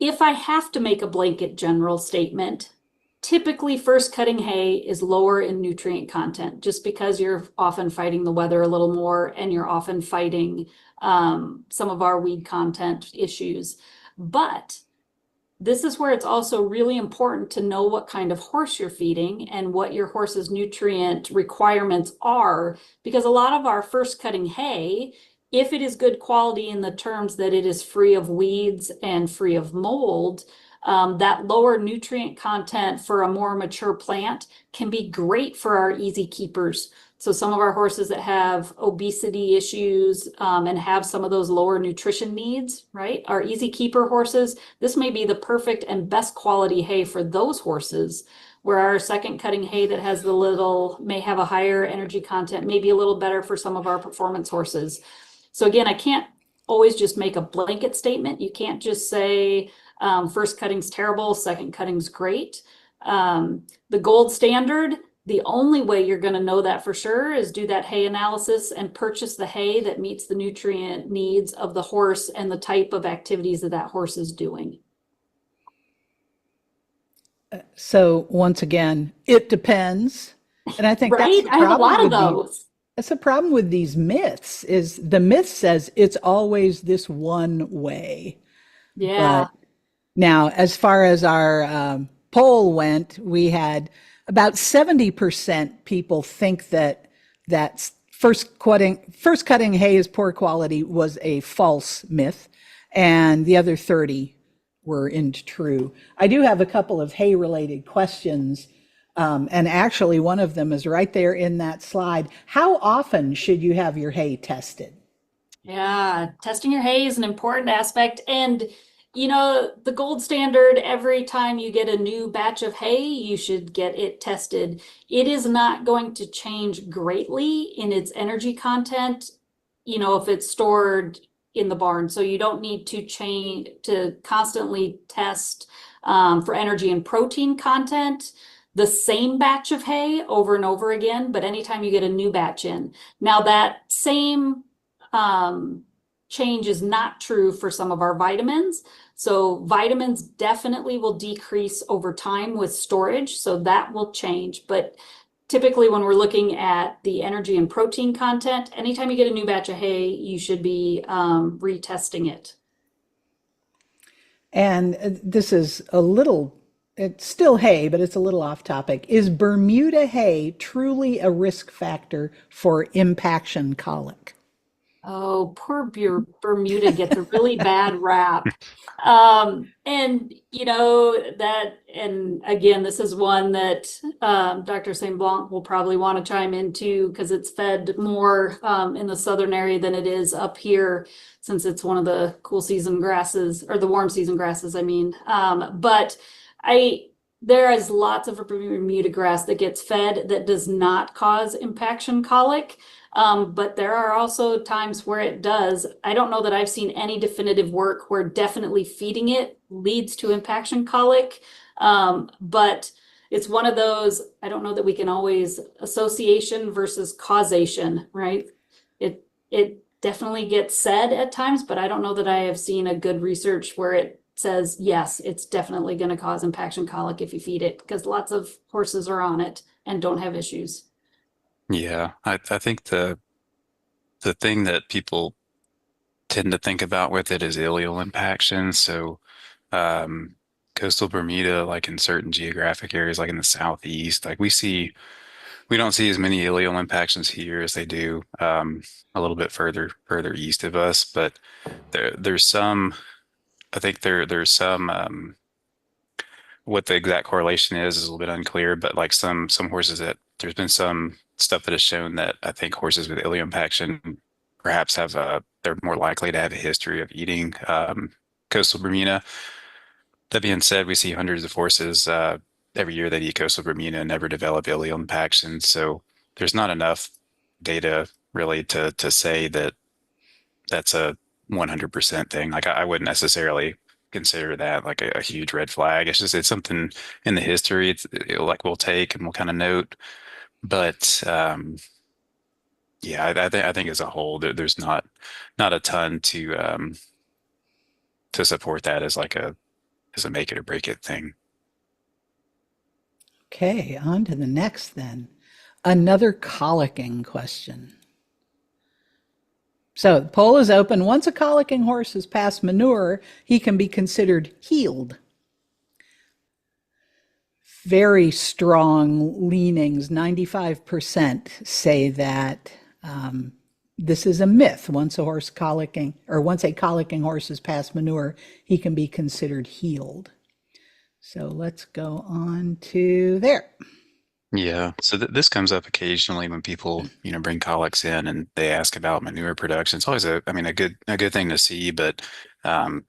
If I have to make a blanket general statement, typically first cutting hay is lower in nutrient content, just because you're often fighting the weather a little more and you're often fighting some of our weed content issues. But this is where it's also really important to know what kind of horse you're feeding and what your horse's nutrient requirements are, because a lot of our first cutting hay, if it is good quality in the terms that it is free of weeds and free of mold, that lower nutrient content for a more mature plant can be great for our easy keepers. So some of our horses that have obesity issues and have some of those lower nutrition needs, right? Our easy keeper horses, this may be the perfect and best quality hay for those horses, where our second cutting hay that has may have a higher energy content, maybe a little better for some of our performance horses. So again, I can't always just make a blanket statement. You can't just say first cutting's terrible, second cutting's great. The gold standard, the only way you're going to know that for sure is do that hay analysis and purchase the hay that meets the nutrient needs of the horse and the type of activities that that horse is doing. So once again, it depends. And I think right? I have a lot of those. That's the problem with these myths, is the myth says it's always this one way. Yeah. But now, as far as our poll went, we had about 70% people think that first cutting hay is poor quality was a false myth, and the other 30 were into true. I do have a couple of hay related questions. And actually one of them is right there in that slide. How often should you have your hay tested? Yeah, testing your hay is an important aspect. And, the gold standard, every time you get a new batch of hay, you should get it tested. It is not going to change greatly in its energy content, if it's stored in the barn. So you don't need to constantly test for energy and protein content the same batch of hay over and over again, but anytime you get a new batch in. Now that same change is not true for some of our vitamins. So vitamins definitely will decrease over time with storage, so that will change. But typically when we're looking at the energy and protein content, anytime you get a new batch of hay, you should be retesting it. And this is it's still hay, but it's a little off topic. Is Bermuda hay truly a risk factor for impaction colic? Oh, poor Bermuda gets a really bad rap. And and again, this is one that Dr. St. Blanc will probably want to chime into because it's fed more in the southern area than it is up here, since it's one of the cool season grasses, or the warm season grasses, I mean. But there is lots of Bermuda grass that gets fed that does not cause impaction colic. But there are also times where it does. I don't know that I've seen any definitive work where definitely feeding it leads to impaction colic. But it's one of those, I don't know that we can always association versus causation, right? It definitely gets said at times, but I don't know that I have seen a good research where it says, yes, it's definitely going to cause impaction colic if you feed it, because lots of horses are on it and don't have issues. Yeah, I think the thing that people tend to think about with it is ileal impaction. So um, coastal Bermuda, like in certain geographic areas, like in the southeast, like we don't see as many ileal impactions here as they do a little bit further east of us. But there's some, I think there's some what the exact correlation is a little bit unclear, but like some horses that there's been some stuff that has shown that I think horses with ileal impaction perhaps they're more likely to have a history of eating coastal Bermuda. That being said, we see hundreds of horses every year that eat coastal Bermuda and never develop ileal impaction. So there's not enough data really to say that that's a 100% thing. Like I wouldn't necessarily consider that like a huge red flag. It's something in the history like we'll take and we'll kind of note. But yeah, I think as a whole there's not a ton to support that as like as a make it or break it thing. Okay, on to the next then. Another colicking question. So the poll is open. Once a colicking horse has passed manure, he can be considered healed. Very strong leanings, 95% say that this is a myth. Once a colicking horse has passed manure, he can be considered healed. So let's go on to there. Yeah, so this comes up occasionally when people, bring colics in and they ask about manure production. It's always a good thing to see, but um,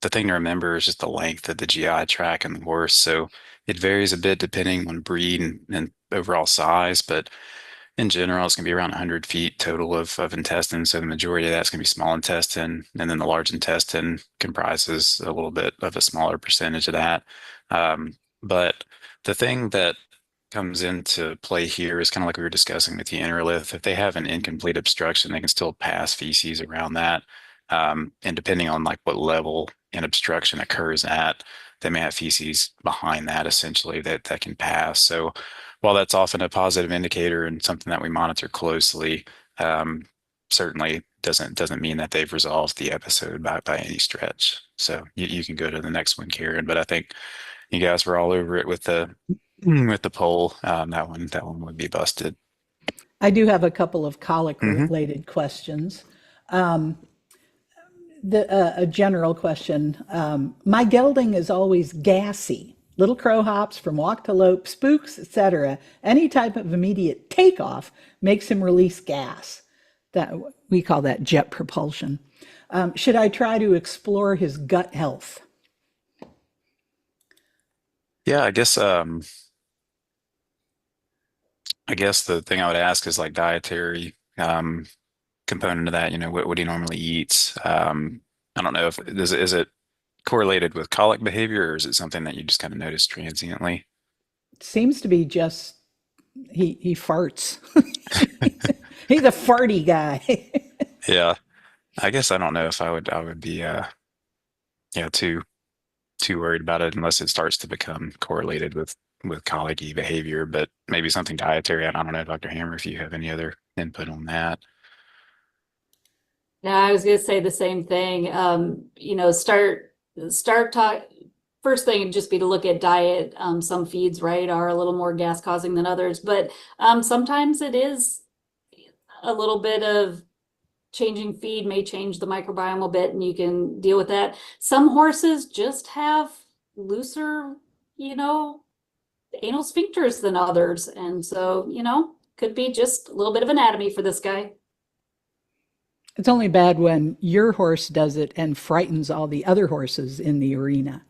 the thing to remember is just the length of the GI tract in the horse. So it varies a bit depending on breed and overall size, but in general, it's going to be around 100 feet total of intestine. So the majority of that's going to be small intestine, and then the large intestine comprises a little bit of a smaller percentage of that. But the thing that comes into play here is kind of like we were discussing with the interlith. If they have an incomplete obstruction, they can still pass feces around that. And depending on like what level an obstruction occurs at, they may have feces behind that essentially that can pass. So while that's often a positive indicator and something that we monitor closely, certainly doesn't mean that they've resolved the episode by any stretch. So you can go to the next one, Karen. But I think you guys were all over it with the poll. That one would be busted. I do have a couple of colic Hmm. related questions. A general question. My gelding is always gassy. Little crow hops from walk to lope, spooks, etc. Any type of immediate takeoff makes him release gas. That we call that jet propulsion. Should I try to explore his gut health? Yeah, I guess the thing I would ask is like dietary component of that, what he normally eats. I don't know if is it correlated with colic behavior or is it something that you just kind of notice transiently? Seems to be just he farts. He's a farty guy. Yeah. I guess I don't know if I would be yeah, too worried about it unless it starts to become correlated with colicky behavior, but maybe something dietary. I don't know, Dr. Hammer, if you have any other input on that. Yeah, I was gonna say the same thing. Start talk first thing would just be to look at diet. Some feeds, right, are a little more gas causing than others, but sometimes it is a little bit of changing feed may change the microbiome a bit and you can deal with that. Some horses just have looser, you know, anal sphincters than others. And so, could be just a little bit of anatomy for this guy. It's only bad when your horse does it and frightens all the other horses in the arena.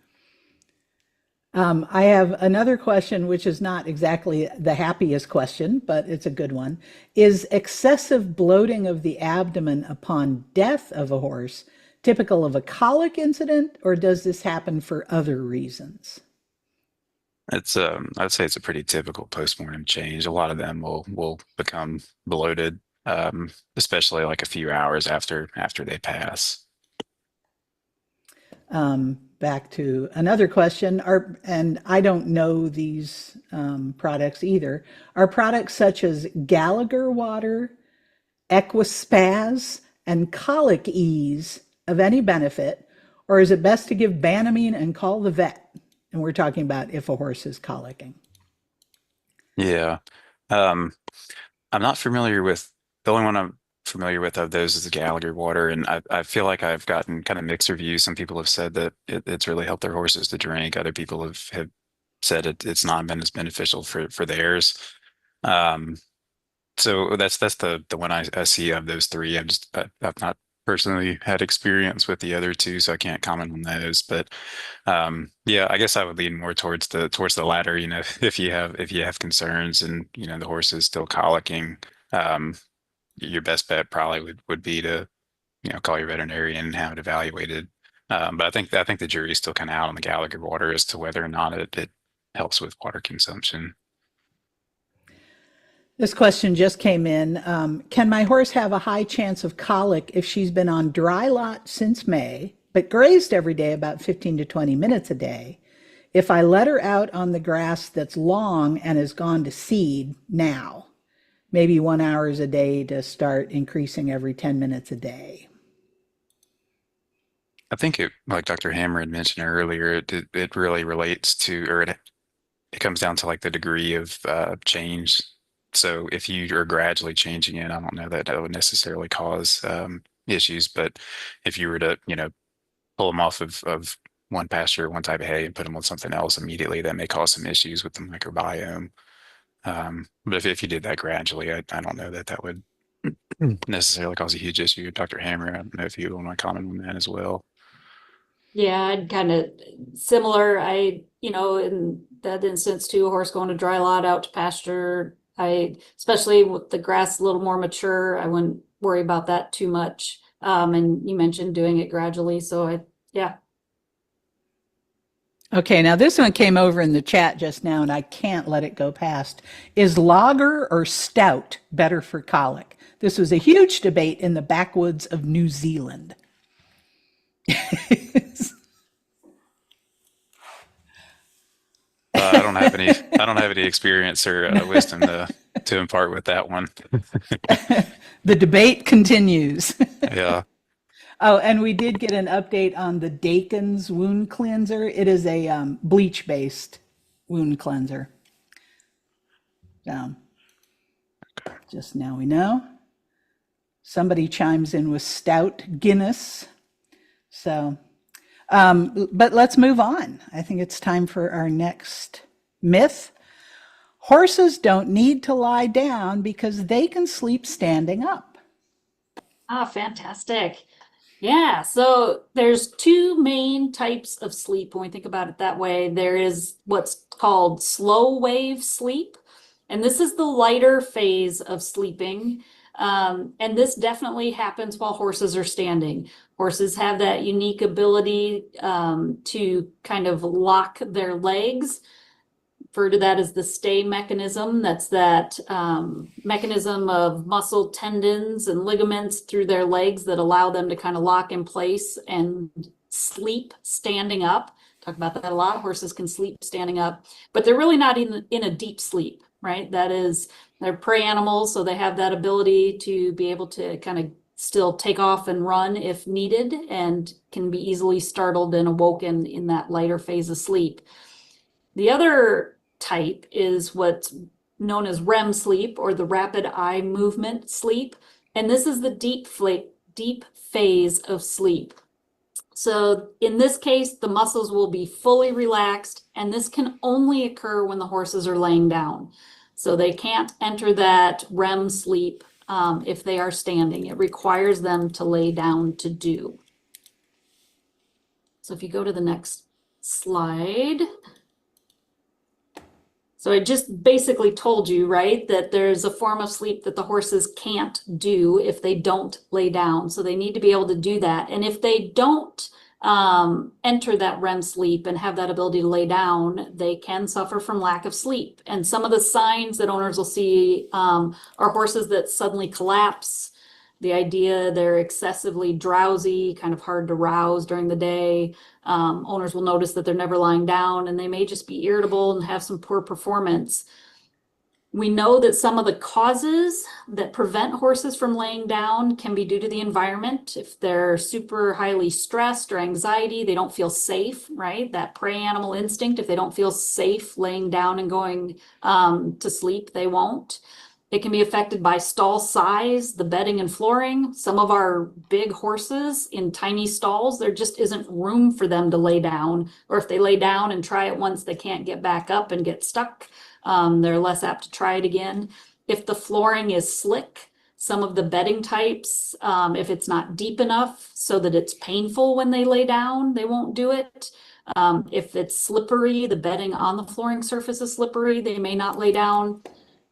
I have another question, which is not exactly the happiest question, but it's a good one. Is excessive bloating of the abdomen upon death of a horse typical of a colic incident, or does this happen for other reasons? I'd say it's a pretty typical postmortem change. A lot of them will become bloated, especially like a few hours after they pass. Back to another question, and I don't know these products either. Are products such as Gallagher water, Equispaz, and Colic Ease of any benefit, or is it best to give Banamine and call the vet? And we're talking about if a horse is colicking. Yeah. Um, I'm not familiar with the only one I'm familiar with of those is the Gallagher water, and I feel like I've gotten kind of mixed reviews. Some people have said that it's really helped their horses to drink. Other people have said it's not been as beneficial for theirs. Um, so that's the one I see of those three. I've not personally had experience with the other two, so I can't comment on those. But yeah, I guess I would lean more towards the latter. If you have concerns and the horse is still colicking, um, your best bet probably would be to call your veterinarian and have it evaluated. But I think the jury's still kind of out on the Gallagher water as to whether or not it helps with water consumption. This question just came in. Can my horse have a high chance of colic if she's been on dry lot since May, but grazed every day about 15 to 20 minutes a day? If I let her out on the grass that's long and has gone to seed now, maybe 1 hour a day to start increasing every 10 minutes a day. I think like Dr. Hammer had mentioned earlier, it really relates to, or it comes down to like the degree of change. So if you are gradually changing it, I don't know that that would necessarily cause issues, but if you were to, pull them off of one pasture, one type of hay, and put them on something else immediately, that may cause some issues with the microbiome. But if you did that gradually, I don't know that that would necessarily cause a huge issue. Dr. Hammer, I don't know if you want to comment on that as well. Yeah, I'd kind of similar. In that instance too, a horse going to dry lot out to pasture. Especially with the grass a little more mature, I wouldn't worry about that too much. And you mentioned doing it gradually. So yeah. Okay, now this one came over in the chat just now, and I can't let it go past. Is lager or stout better for colic? This was a huge debate in the backwoods of New Zealand. I don't have any experience or wisdom to impart with that one. The debate continues. Yeah. Oh, and we did get an update on the Dakin's wound cleanser. It is a bleach-based wound cleanser. So, just now we know. Somebody chimes in with stout Guinness. So, but let's move on. I think it's time for our next myth. Horses don't need to lie down because they can sleep standing up. Ah, fantastic. Yeah, so there's two main types of sleep when we think about it that way. There is what's called slow wave sleep, and this is the lighter phase of sleeping. And this definitely happens while horses are standing. Horses have that unique ability to kind of lock their legs. Refer to that as the stay mechanism. That's that mechanism of muscle tendons and ligaments through their legs that allow them to kind of lock in place and sleep standing up. Talk about that a lot. Horses can sleep standing up, but they're really not in a deep sleep, right? That is, they're prey animals, so they have that ability to be able to kind of still take off and run if needed, and can be easily startled and awoken in that lighter phase of sleep. The other type is what's known as REM sleep, or the rapid eye movement sleep. And this is the deep phase of sleep. So in this case, the muscles will be fully relaxed, and this can only occur when the horses are laying down. So they can't enter that REM sleep if they are standing. It requires them to lay down to do. So if you go to the next slide. So I just basically told you, right, that there's a form of sleep that the horses can't do if they don't lay down. So they need to be able to do that. And if they don't enter that REM sleep and have that ability to lay down, they can suffer from lack of sleep. And some of the signs that owners will see are horses that suddenly collapse. The idea they're excessively drowsy, kind of hard to rouse during the day. Owners will notice that they're never lying down, and they may just be irritable and have some poor performance. We know that some of the causes that prevent horses from laying down can be due to the environment. If they're super highly stressed or anxiety, they don't feel safe, right? That prey animal instinct, if they don't feel safe laying down and going to sleep, they won't. It can be affected by stall size, the bedding and flooring. Some of our big horses in tiny stalls, there just isn't room for them to lay down. Or if they lay down and try it once, they can't get back up and get stuck. They're less apt to try it again. If the flooring is slick, some of the bedding types, if it's not deep enough so that it's painful when they lay down, they won't do it. If it's slippery, the bedding on the flooring surface is slippery, they may not lay down.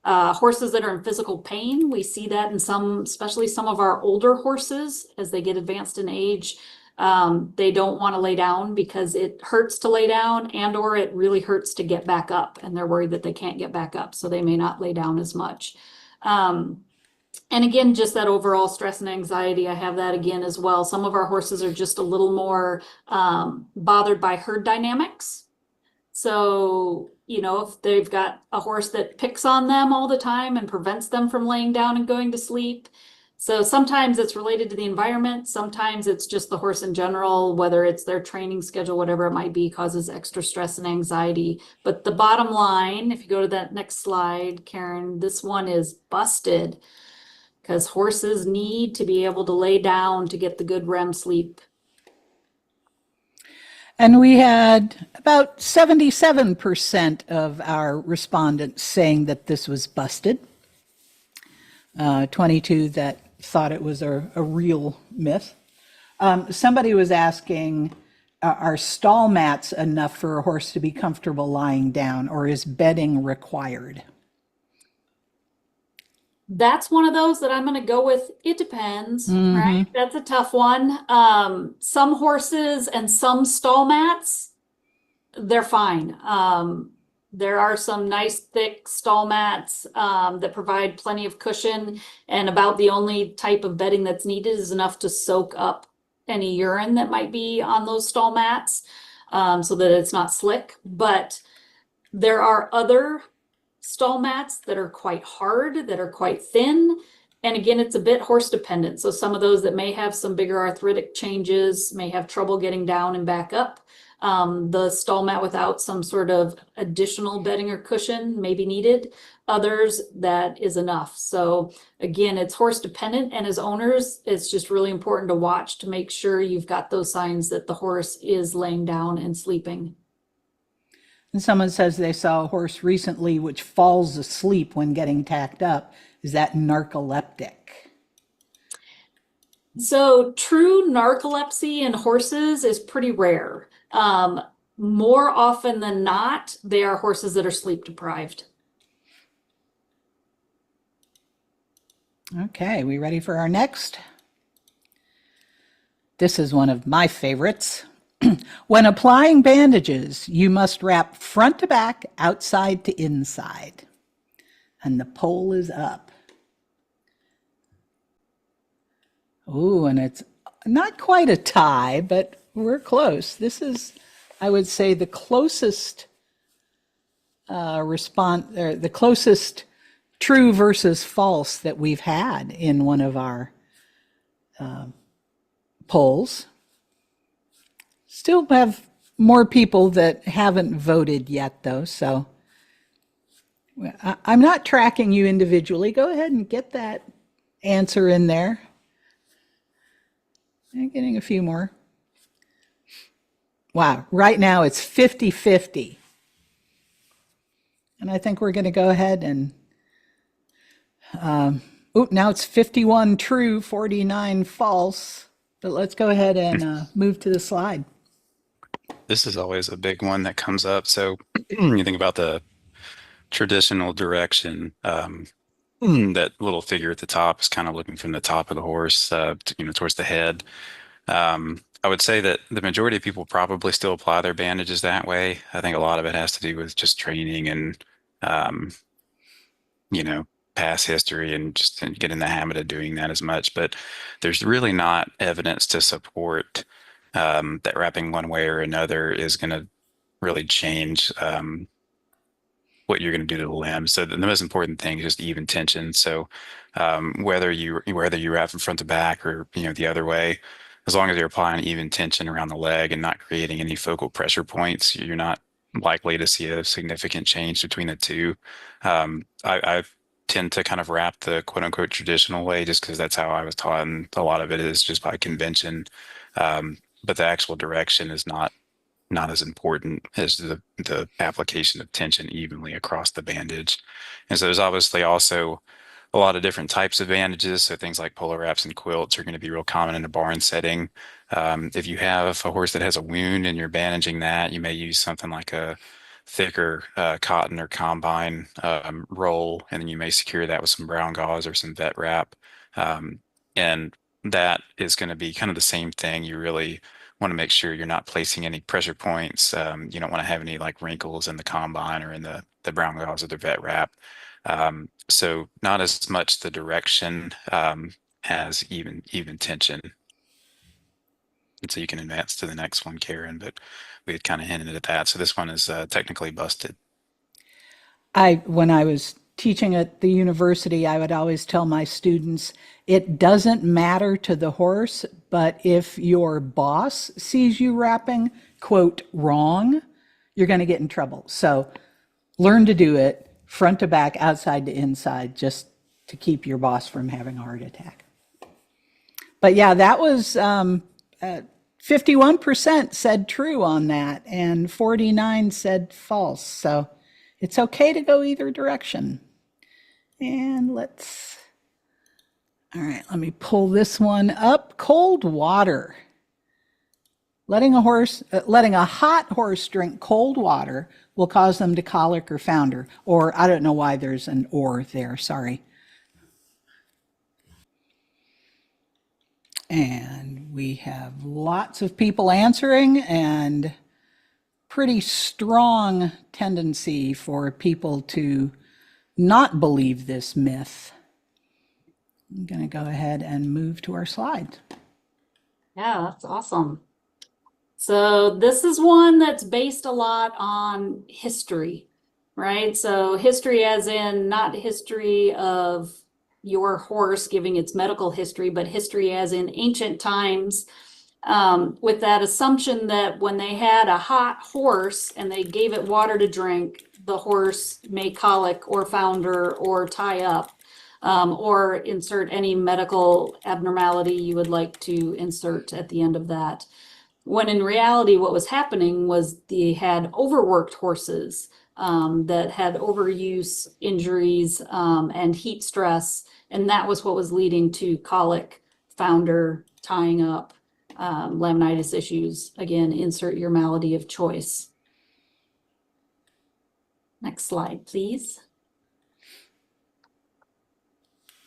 Horses that are in physical pain, we see that in some, especially some of our older horses as they get advanced in age. They don't want to lay down because it hurts to lay down, and or it really hurts to get back up, and they're worried that they can't get back up, so they may not lay down as much. And again, just that overall stress and anxiety, I have that again as well. Some of our horses are just a little more bothered by herd dynamics. So, you know, if they've got a horse that picks on them all the time and prevents them from laying down and going to sleep. So sometimes it's related to the environment. Sometimes it's just the horse in general, whether it's their training schedule, whatever it might be, causes extra stress and anxiety. But the bottom line, if you go to that next slide, Karen, this one is busted because horses need to be able to lay down to get the good REM sleep. And we had about 77% of our respondents saying that this was busted. 22 that thought it was a real myth. Somebody was asking, are stall mats enough for a horse to be comfortable lying down, or is bedding required? That's one of those that I'm going to go with. It depends, right? That's a tough one. Some horses and some stall mats, they're fine. There are some nice thick stall mats that provide plenty of cushion, and about the only type of bedding that's needed is enough to soak up any urine that might be on those stall mats so that it's not slick. But there are other stall mats that are quite hard, that are quite thin. And again, it's a bit horse dependent. So some of those that may have some bigger arthritic changes may have trouble getting down and back up. The stall mat without some sort of additional bedding or cushion may be needed. others that is enough. So again, it's horse dependent, and as owners, it's just really important to watch to make sure you've got those signs that the horse is laying down and sleeping. And someone says they saw a horse recently which falls asleep when getting tacked up. Is that narcoleptic? So true narcolepsy in horses is pretty rare. More often than not, they are horses that are sleep deprived. Okay, we ready for our next? This is one of my favorites. When applying bandages, you must wrap front to back, outside to inside. And the poll is up. Ooh, and it's not quite a tie, but we're close. This is, I would say, the closest response, or the closest true versus false that we've had in one of our polls. Still have more people that haven't voted yet, though, so I'm not tracking you individually. Go ahead and get that answer in there. I'm getting a few more. Wow, right now it's 50-50. And I think we're going to go ahead and, now it's 51 true, 49 false. But let's go ahead and move to the slide. This is always a big one that comes up. So you think about the traditional direction. That little figure at the top is kind of looking from the top of the horse, towards the head. I would say that the majority of people probably still apply their bandages that way. I think a lot of it has to do with just training and, past history and just get in the habit of doing that as much. But there's really not evidence to support that wrapping one way or another is going to really change what you're going to do to the limb. So the most important thing is just even tension. So whether you wrap from front to back or the other way, as long as you're applying even tension around the leg and not creating any focal pressure points, you're not likely to see a significant change between the two. I tend to kind of wrap the quote unquote traditional way just because that's how I was taught, and a lot of it is just by convention. But the actual direction is not as important as the application of tension evenly across the bandage. And so there's obviously also a lot of different types of bandages. So things like polo wraps and quilts are going to be real common in a barn setting. If you have a horse that has a wound and you're bandaging that, you may use something like a thicker cotton or combine roll, and then you may secure that with some brown gauze or some vet wrap. And that is going to be kind of the same thing. You really want to make sure you're not placing any pressure points. You don't want to have any like wrinkles in the combine or in the brown gauze or the vet wrap. So not as much the direction as even tension. And so you can advance to the next one, Karen, but we had kind of hinted at that. So this one is technically busted. When I was teaching at the university, I would always tell my students, it doesn't matter to the horse, but if your boss sees you wrapping, quote, wrong, you're going to get in trouble. So learn to do it front to back, outside to inside, just to keep your boss from having a heart attack. But yeah, that was 51% said true on that, and 49 said false. So it's okay to go either direction. And all right, let me pull this one up. Cold water. Letting a hot horse drink cold water will cause them to colic or founder. Or I don't know why there's an or there, sorry. And we have lots of people answering, and pretty strong tendency for people to not believe this myth. I'm going to go ahead and move to our slide. Yeah, that's awesome. So this is one that's based a lot on history, right? So history as in not history of your horse giving its medical history, but history as in ancient times, with that assumption that when they had a hot horse and they gave it water to drink, the horse may colic or founder or tie up, or insert any medical abnormality you would like to insert at the end of that. When in reality, what was happening was they had overworked horses that had overuse injuries and heat stress, and that was what was leading to colic, founder, tying up, laminitis issues. Again, insert your malady of choice. Next slide, please.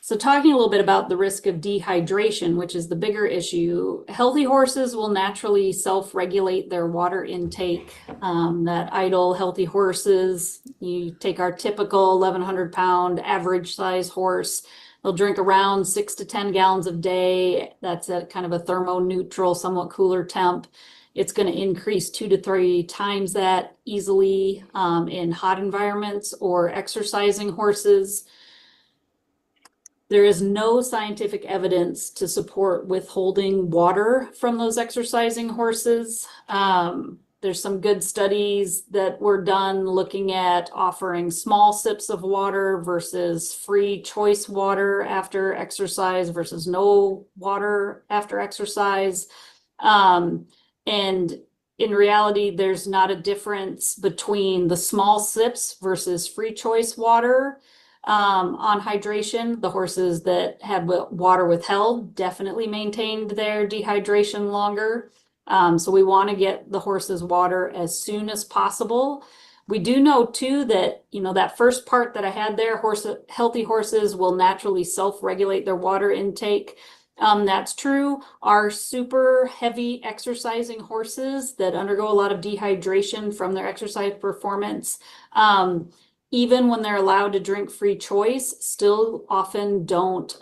So talking a little bit about the risk of dehydration, which is the bigger issue, healthy horses will naturally self-regulate their water intake. That idle healthy horses, you take our typical 1,100-pound average size horse, they'll drink around 6 to 10 gallons a day. That's at kind of a thermoneutral, somewhat cooler temp. It's going to increase 2 to 3 times that easily in hot environments or exercising horses. There is no scientific evidence to support withholding water from those exercising horses. There's some good studies that were done looking at offering small sips of water versus free choice water after exercise versus no water after exercise. And in reality, there's not a difference between the small sips versus free choice water. On hydration, the horses that had water withheld definitely maintained their dehydration longer. So we want to get the horses water as soon as possible. We do know too that, that first part that I had there, healthy horses will naturally self-regulate their water intake. That's true. Our super heavy exercising horses that undergo a lot of dehydration from their exercise performance, even when they're allowed to drink free choice, still often don't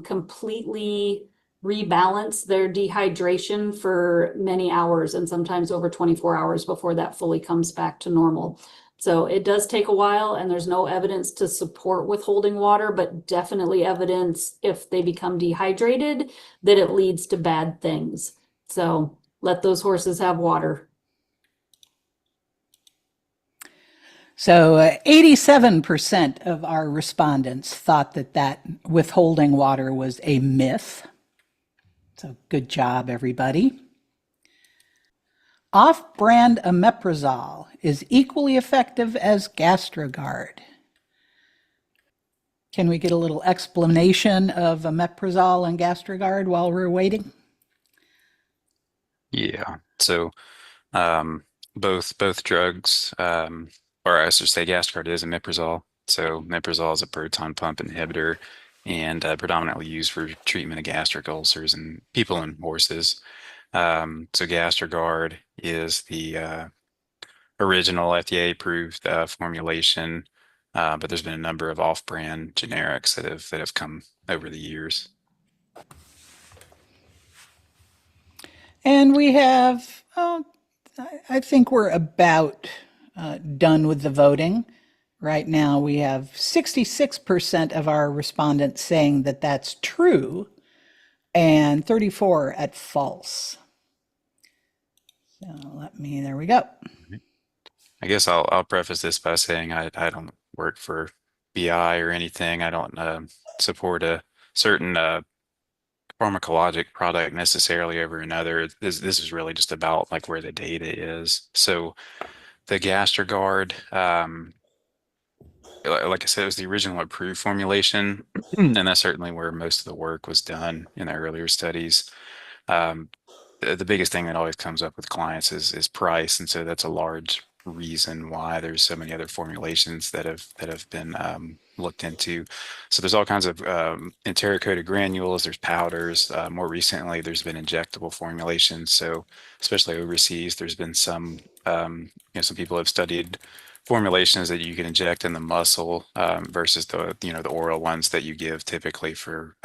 completely rebalance their dehydration for many hours and sometimes over 24 hours before that fully comes back to normal. So it does take a while, and there's no evidence to support withholding water, but definitely evidence if they become dehydrated that it leads to bad things. So let those horses have water. So 87% of our respondents thought that withholding water was a myth. So good job, everybody. Off-brand omeprazole is equally effective as Gastrogard. Can we get a little explanation of omeprazole and Gastrogard while we're waiting? Yeah. So both drugs, or I should say Gastrogard is omeprazole. So omeprazole is a proton pump inhibitor and predominantly used for treatment of gastric ulcers in people and horses. So Gastrogard is the original FDA-approved formulation, but there's been a number of off-brand generics that have come over the years. And we have, I think we're about done with the voting. Right now, we have 66% of our respondents saying that that's true and 34 at false. So there we go. I guess I'll preface this by saying I don't work for BI or anything. I don't support a certain pharmacologic product necessarily over another. This is really just about like where the data is. So the Gastrogard, like I said, it was the original approved formulation, and that's certainly where most of the work was done in the earlier studies. The biggest thing that always comes up with clients is price, and so that's a large reason why there's so many other formulations that have been looked into. So there's all kinds of enteric-coated granules, there's powders. More recently, there's been injectable formulations. So especially overseas, there's been some some people have studied formulations that you can inject in the muscle versus the oral ones that you give typically for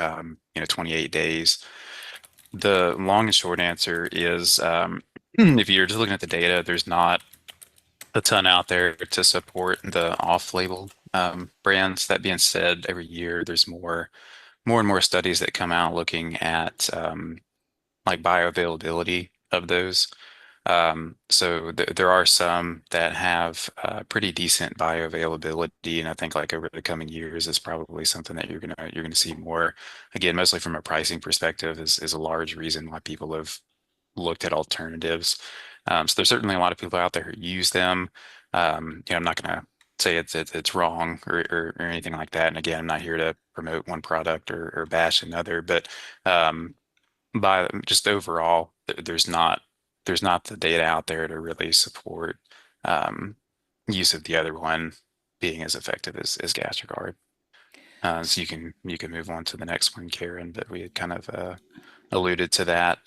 28 days. The long and short answer is if you're just looking at the data, there's not a ton out there to support the off-label brands. That being said, every year there's more and more studies that come out looking at like bioavailability of those. So there are some that have pretty decent bioavailability, and I think like over the coming years is probably something that you're gonna see more. Again, mostly from a pricing perspective is a large reason why people have looked at alternatives. So there's certainly a lot of people out there who use them. I'm not gonna say it's wrong or anything like that. And again, I'm not here to promote one product or bash another, but um, by just overall, there's not the data out there to really support um, use of the other one being as effective as GastroGuard. So you can move on to the next one, Karen, but we had kind of alluded to that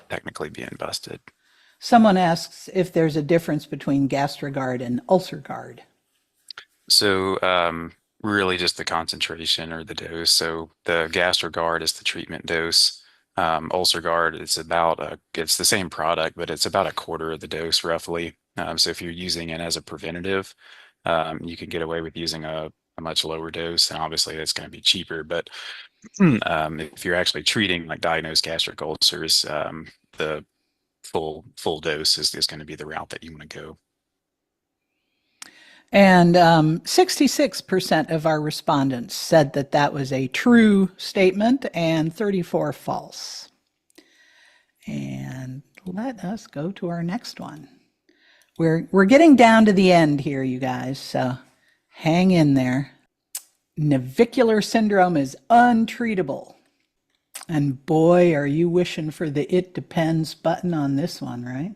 technically being busted. Someone asks if there's a difference between GastroGuard and UlcerGuard. So really just the concentration or the dose. So the GastroGuard is the treatment dose. UlcerGuard is it's the same product, but it's about a quarter of the dose roughly. So if you're using it as a preventative, you can get away with using a much lower dose, and obviously that's going to be cheaper. But if you're actually treating like diagnosed gastric ulcers, the full dose is going to be the route that you want to go. And 66% of our respondents said that that was a true statement and 34 false. And let us go to our next one. We're getting down to the end here, you guys, so hang in there. Navicular syndrome is untreatable. And boy, are you wishing for the "it depends" button on this one, right?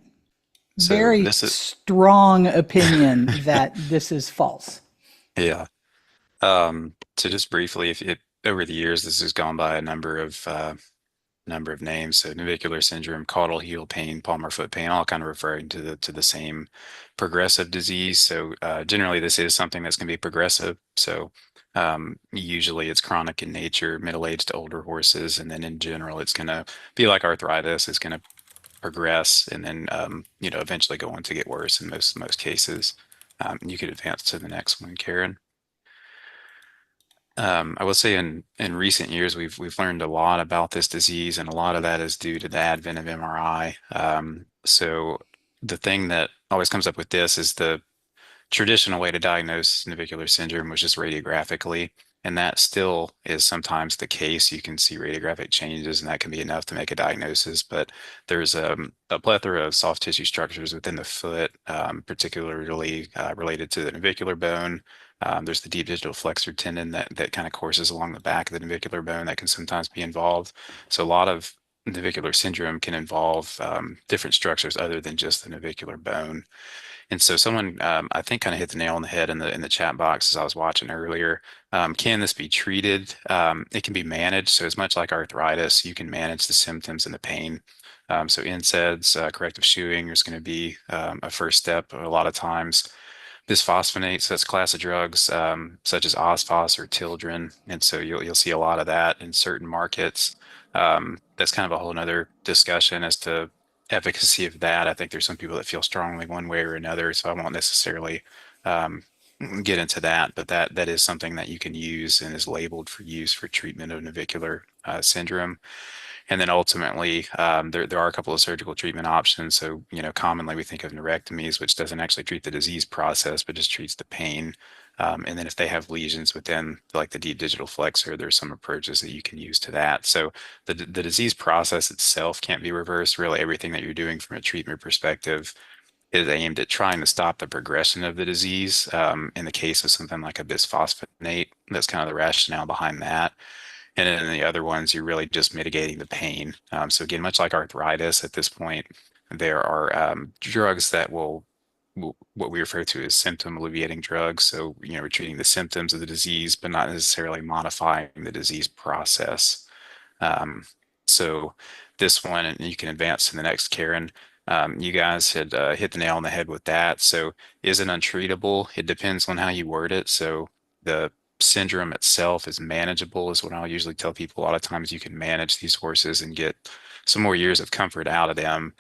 So Very this is strong opinion that this is false. yeah. So just briefly, if it over the years, this has gone by a number of names. So navicular syndrome, caudal heel pain, palmar foot pain, all kind of referring to the same progressive disease. So generally, this is something that's going to be progressive. So usually, it's chronic in nature, middle-aged to older horses, and then in general, it's going to be like arthritis. It's going to progress and then eventually go on to get worse in most cases. You could advance to the next one, Karen. I will say in recent years we've learned a lot about this disease, and a lot of that is due to the advent of MRI. So the thing that always comes up with this is the traditional way to diagnose navicular syndrome was just radiographically, and that still is sometimes the case. You can see radiographic changes, and that can be enough to make a diagnosis. But there's a plethora of soft tissue structures within the foot, particularly related to the navicular bone. There's the deep digital flexor tendon that kind of courses along the back of the navicular bone that can sometimes be involved. So a lot of navicular syndrome can involve different structures other than just the navicular bone. And so someone, I think, kind of hit the nail on the head in the chat box as I was watching earlier. Can this be treated? It can be managed. So it's much like arthritis. You can manage the symptoms and the pain. So NSAIDs, corrective shoeing is going to be a first step a lot of times. Bisphosphonates, that's a class of drugs such as Osphos or Tildren, and so you'll see a lot of that in certain markets. That's kind of a whole nother discussion as to efficacy of that. I think there's some people that feel strongly one way or another, so I won't necessarily um, get into that, but that is something that you can use and is labeled for use for treatment of navicular syndrome. And then ultimately, there are a couple of surgical treatment options. So, commonly we think of neurectomies, which doesn't actually treat the disease process, but just treats the pain. And then if they have lesions within like the deep digital flexor, there's some approaches that you can use to that. So the disease process itself can't be reversed. Really, everything that you're doing from a treatment perspective is aimed at trying to stop the progression of the disease. In the case of something like a bisphosphonate, that's kind of the rationale behind that. And then the other ones, you're really just mitigating the pain. So again, much like arthritis at this point, there are drugs that will what we refer to as symptom alleviating drugs. So, we're treating the symptoms of the disease, but not necessarily modifying the disease process. Um, so this one, and you can advance to the next, Karen. You guys had hit the nail on the head with that. So is it untreatable? It depends on how you word it. So the syndrome itself is manageable, is what I'll usually tell people. A lot of times you can manage these horses and get some more years of comfort out of them,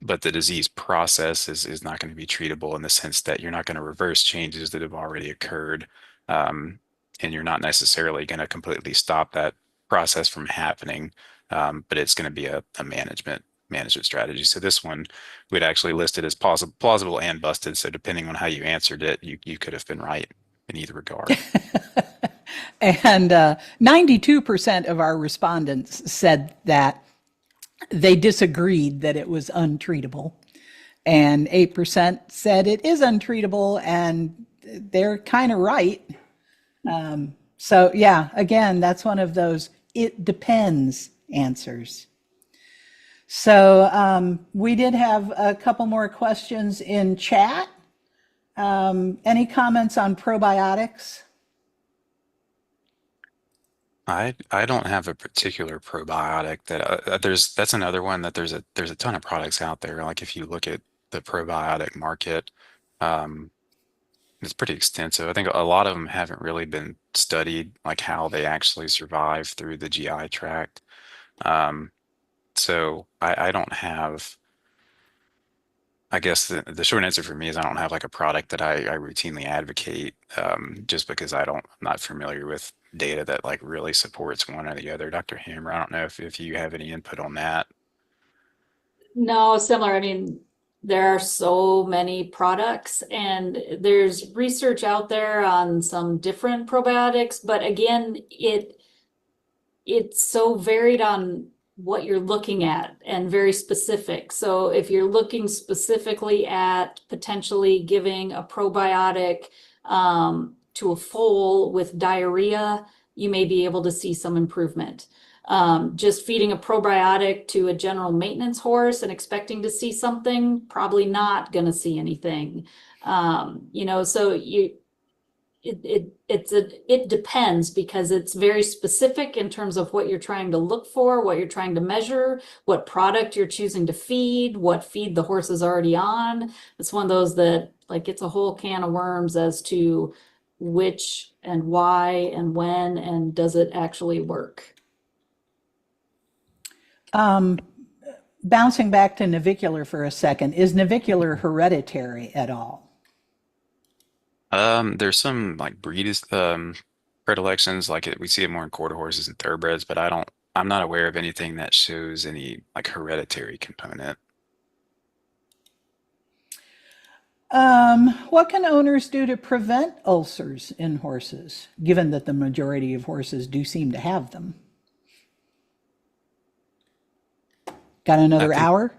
but the disease process is not going to be treatable in the sense that you're not going to reverse changes that have already occurred. Um, and you're not necessarily going to completely stop that process from happening, but it's going to be a management management strategy. So this one we'd actually listed as plausible and busted. So depending on how you answered it, you could have been right in either regard. And 92% of our respondents said that they disagreed that it was untreatable. And 8% said it is untreatable, and they're kind of right. So yeah, again, that's one of those it depends answers. So we did have a couple more questions in chat. Any comments on probiotics? I don't have a particular probiotic that that's another one that there's a ton of products out there. Like if you look at the probiotic market, um, it's pretty extensive. I think a lot of them haven't really been studied, like how they actually survive through the GI tract. Um, so I don't have, I guess the short answer for me is I don't have like a product that I routinely advocate, just because I'm not familiar with data that like really supports one or the other. Dr. Hammer, I don't know if you have any input on that. No, similar. I mean, there are so many products, and there's research out there on some different probiotics, but again, it's so varied on what you're looking at and very specific. So if you're looking specifically at potentially giving a probiotic to a foal with diarrhea, you may be able to see some improvement. Just feeding a probiotic to a general maintenance horse and expecting to see something, probably not going to see anything. So it depends, because it's very specific in terms of what you're trying to look for, what you're trying to measure, what product you're choosing to feed, what feed the horse is already on. It's one of those that like it's a whole can of worms as to which and why and when and does it actually work. Bouncing back to navicular for a second, is navicular hereditary at all? There's some like predilections, like we see it more in quarter horses and thoroughbreds, but I'm not aware of anything that shows any like hereditary component. What can owners do to prevent ulcers in horses, given that the majority of horses do seem to have them? Got another hour?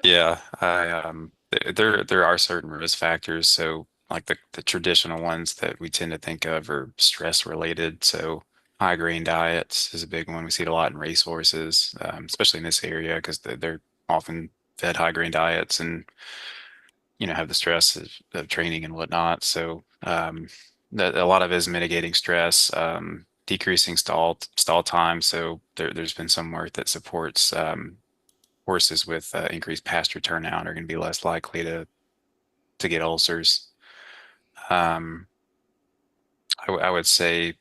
Yeah, there are certain risk factors. So like the traditional ones that we tend to think of are stress related. So high grain diets is a big one. We see it a lot in racehorses, especially in this area because they're often fed high grain diets and have the stress of training and whatnot. So a lot of it is mitigating stress, decreasing stall time. So there's been some work that supports horses with increased pasture turnout are going to be less likely to get ulcers. I would say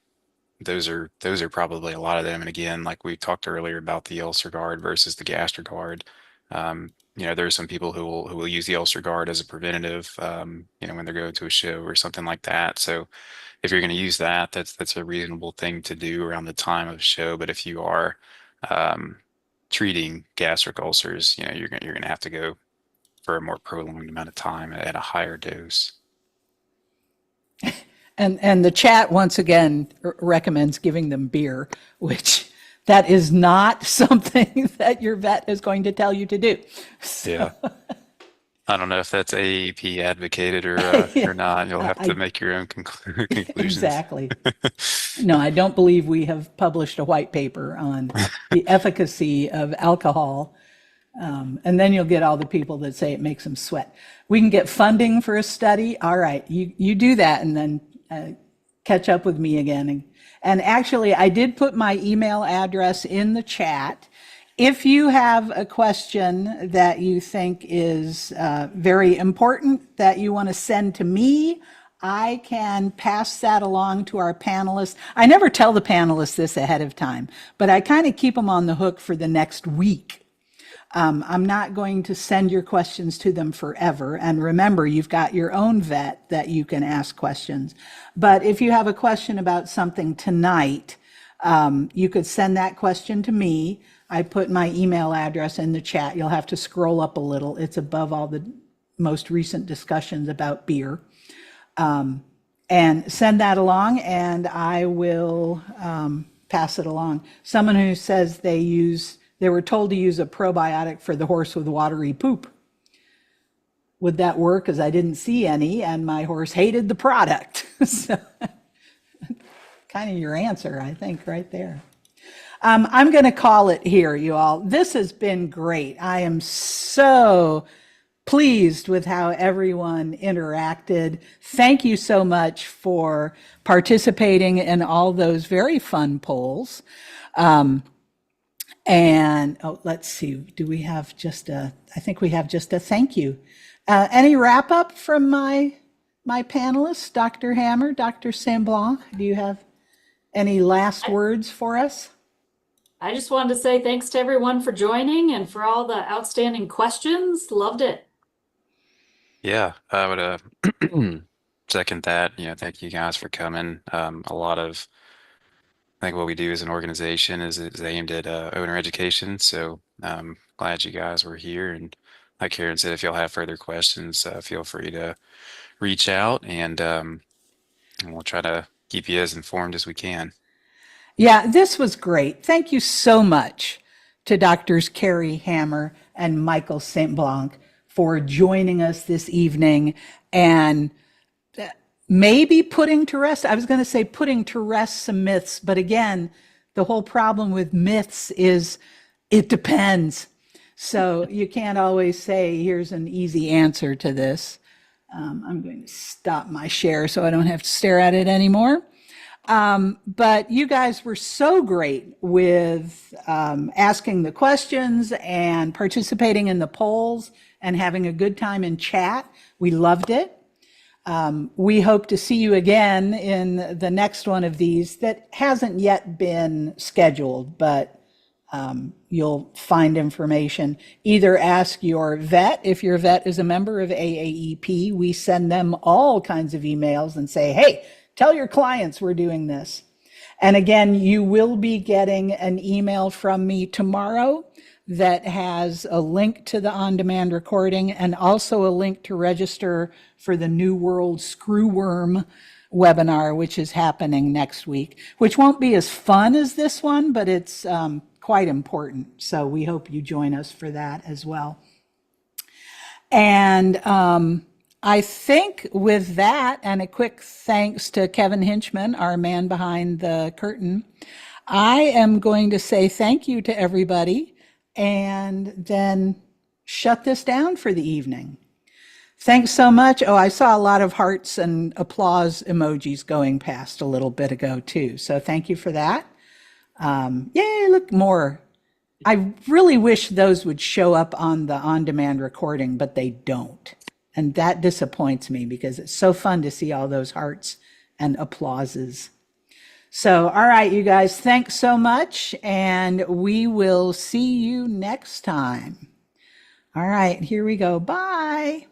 those are probably a lot of them. And again, like we talked earlier about the ulcer guard versus the gastrogard. There are some people who will use the ulcer guard as a preventative, when they're going to a show or something like that. So if you're going to use that, that's a reasonable thing to do around the time of show. But if you are treating gastric ulcers, you're going to have to go for a more prolonged amount of time at a higher dose. And the chat once again recommends giving them beer, which that is not something that your vet is going to tell you to do. So. Yeah. I don't know if that's AAEP advocated or not. You'll have to make your own conclusions. Exactly. No, I don't believe we have published a white paper on the efficacy of alcohol. And then you'll get all the people that say it makes them sweat. We can get funding for a study. All right, you do that and then catch up with me again. And actually, I did put my email address in the chat. If you have a question that you think is very important that you want to send to me, I can pass that along to our panelists. I never tell the panelists this ahead of time, but I kind of keep them on the hook for the next week. I'm not going to send your questions to them forever. And remember, you've got your own vet that you can ask questions. But if you have a question about something tonight, you could send that question to me. I put my email address in the chat. You'll have to scroll up a little. It's above all the most recent discussions about beer. And send that along, and I will pass it along. Someone who says they were told to use a probiotic for the horse with watery poop. Would that work? Because I didn't see any, and my horse hated the product. So, kind of your answer, I think, right there. I'm going to call it here, you all. This has been great. I am so pleased with how everyone interacted. Thank you so much for participating in all those very fun polls. And let's see, do we have I think we have just a thank you. Any wrap up from my panelists, Dr. Hammer, Dr. St. Blanc? Do you have any last words for us? I just wanted to say thanks to everyone for joining and for all the outstanding questions. Loved it. Yeah, I would second that. Thank you guys for coming. I think what we do as an organization is aimed at owner education. So glad you guys were here. And like Karen said, if y'all have further questions, feel free to reach out, and we'll try to keep you as informed as we can. Yeah, this was great. Thank you so much to Doctors Carrie Hammer and Michael St. Blanc for joining us this evening and maybe putting to rest, I was going to say putting to rest some myths, but again, the whole problem with myths is it depends. So you can't always say, here's an easy answer to this. I'm going to stop my share so I don't have to stare at it anymore. But you guys were so great with asking the questions and participating in the polls and having a good time in chat. We loved it. We hope to see you again in the next one of these that hasn't yet been scheduled, but you'll find information. Either ask your vet. If your vet is a member of AAEP, we send them all kinds of emails and say, hey, tell your clients we're doing this. And again, you will be getting an email from me tomorrow that has a link to the on-demand recording and also a link to register for the New World Screwworm webinar, which is happening next week, which won't be as fun as this one, but it's quite important. So we hope you join us for that as well. And I think with that, and a quick thanks to Kevin Hinchman, our man behind the curtain, I am going to say thank you to everybody and then shut this down for the evening. Thanks so much. Oh, I saw a lot of hearts and applause emojis going past a little bit ago too. So thank you for that. Yay, look, more. I really wish those would show up on the on-demand recording, but they don't. And that disappoints me because it's so fun to see all those hearts and applauses. So, all right, you guys, thanks so much. And we will see you next time. All right, here we go. Bye.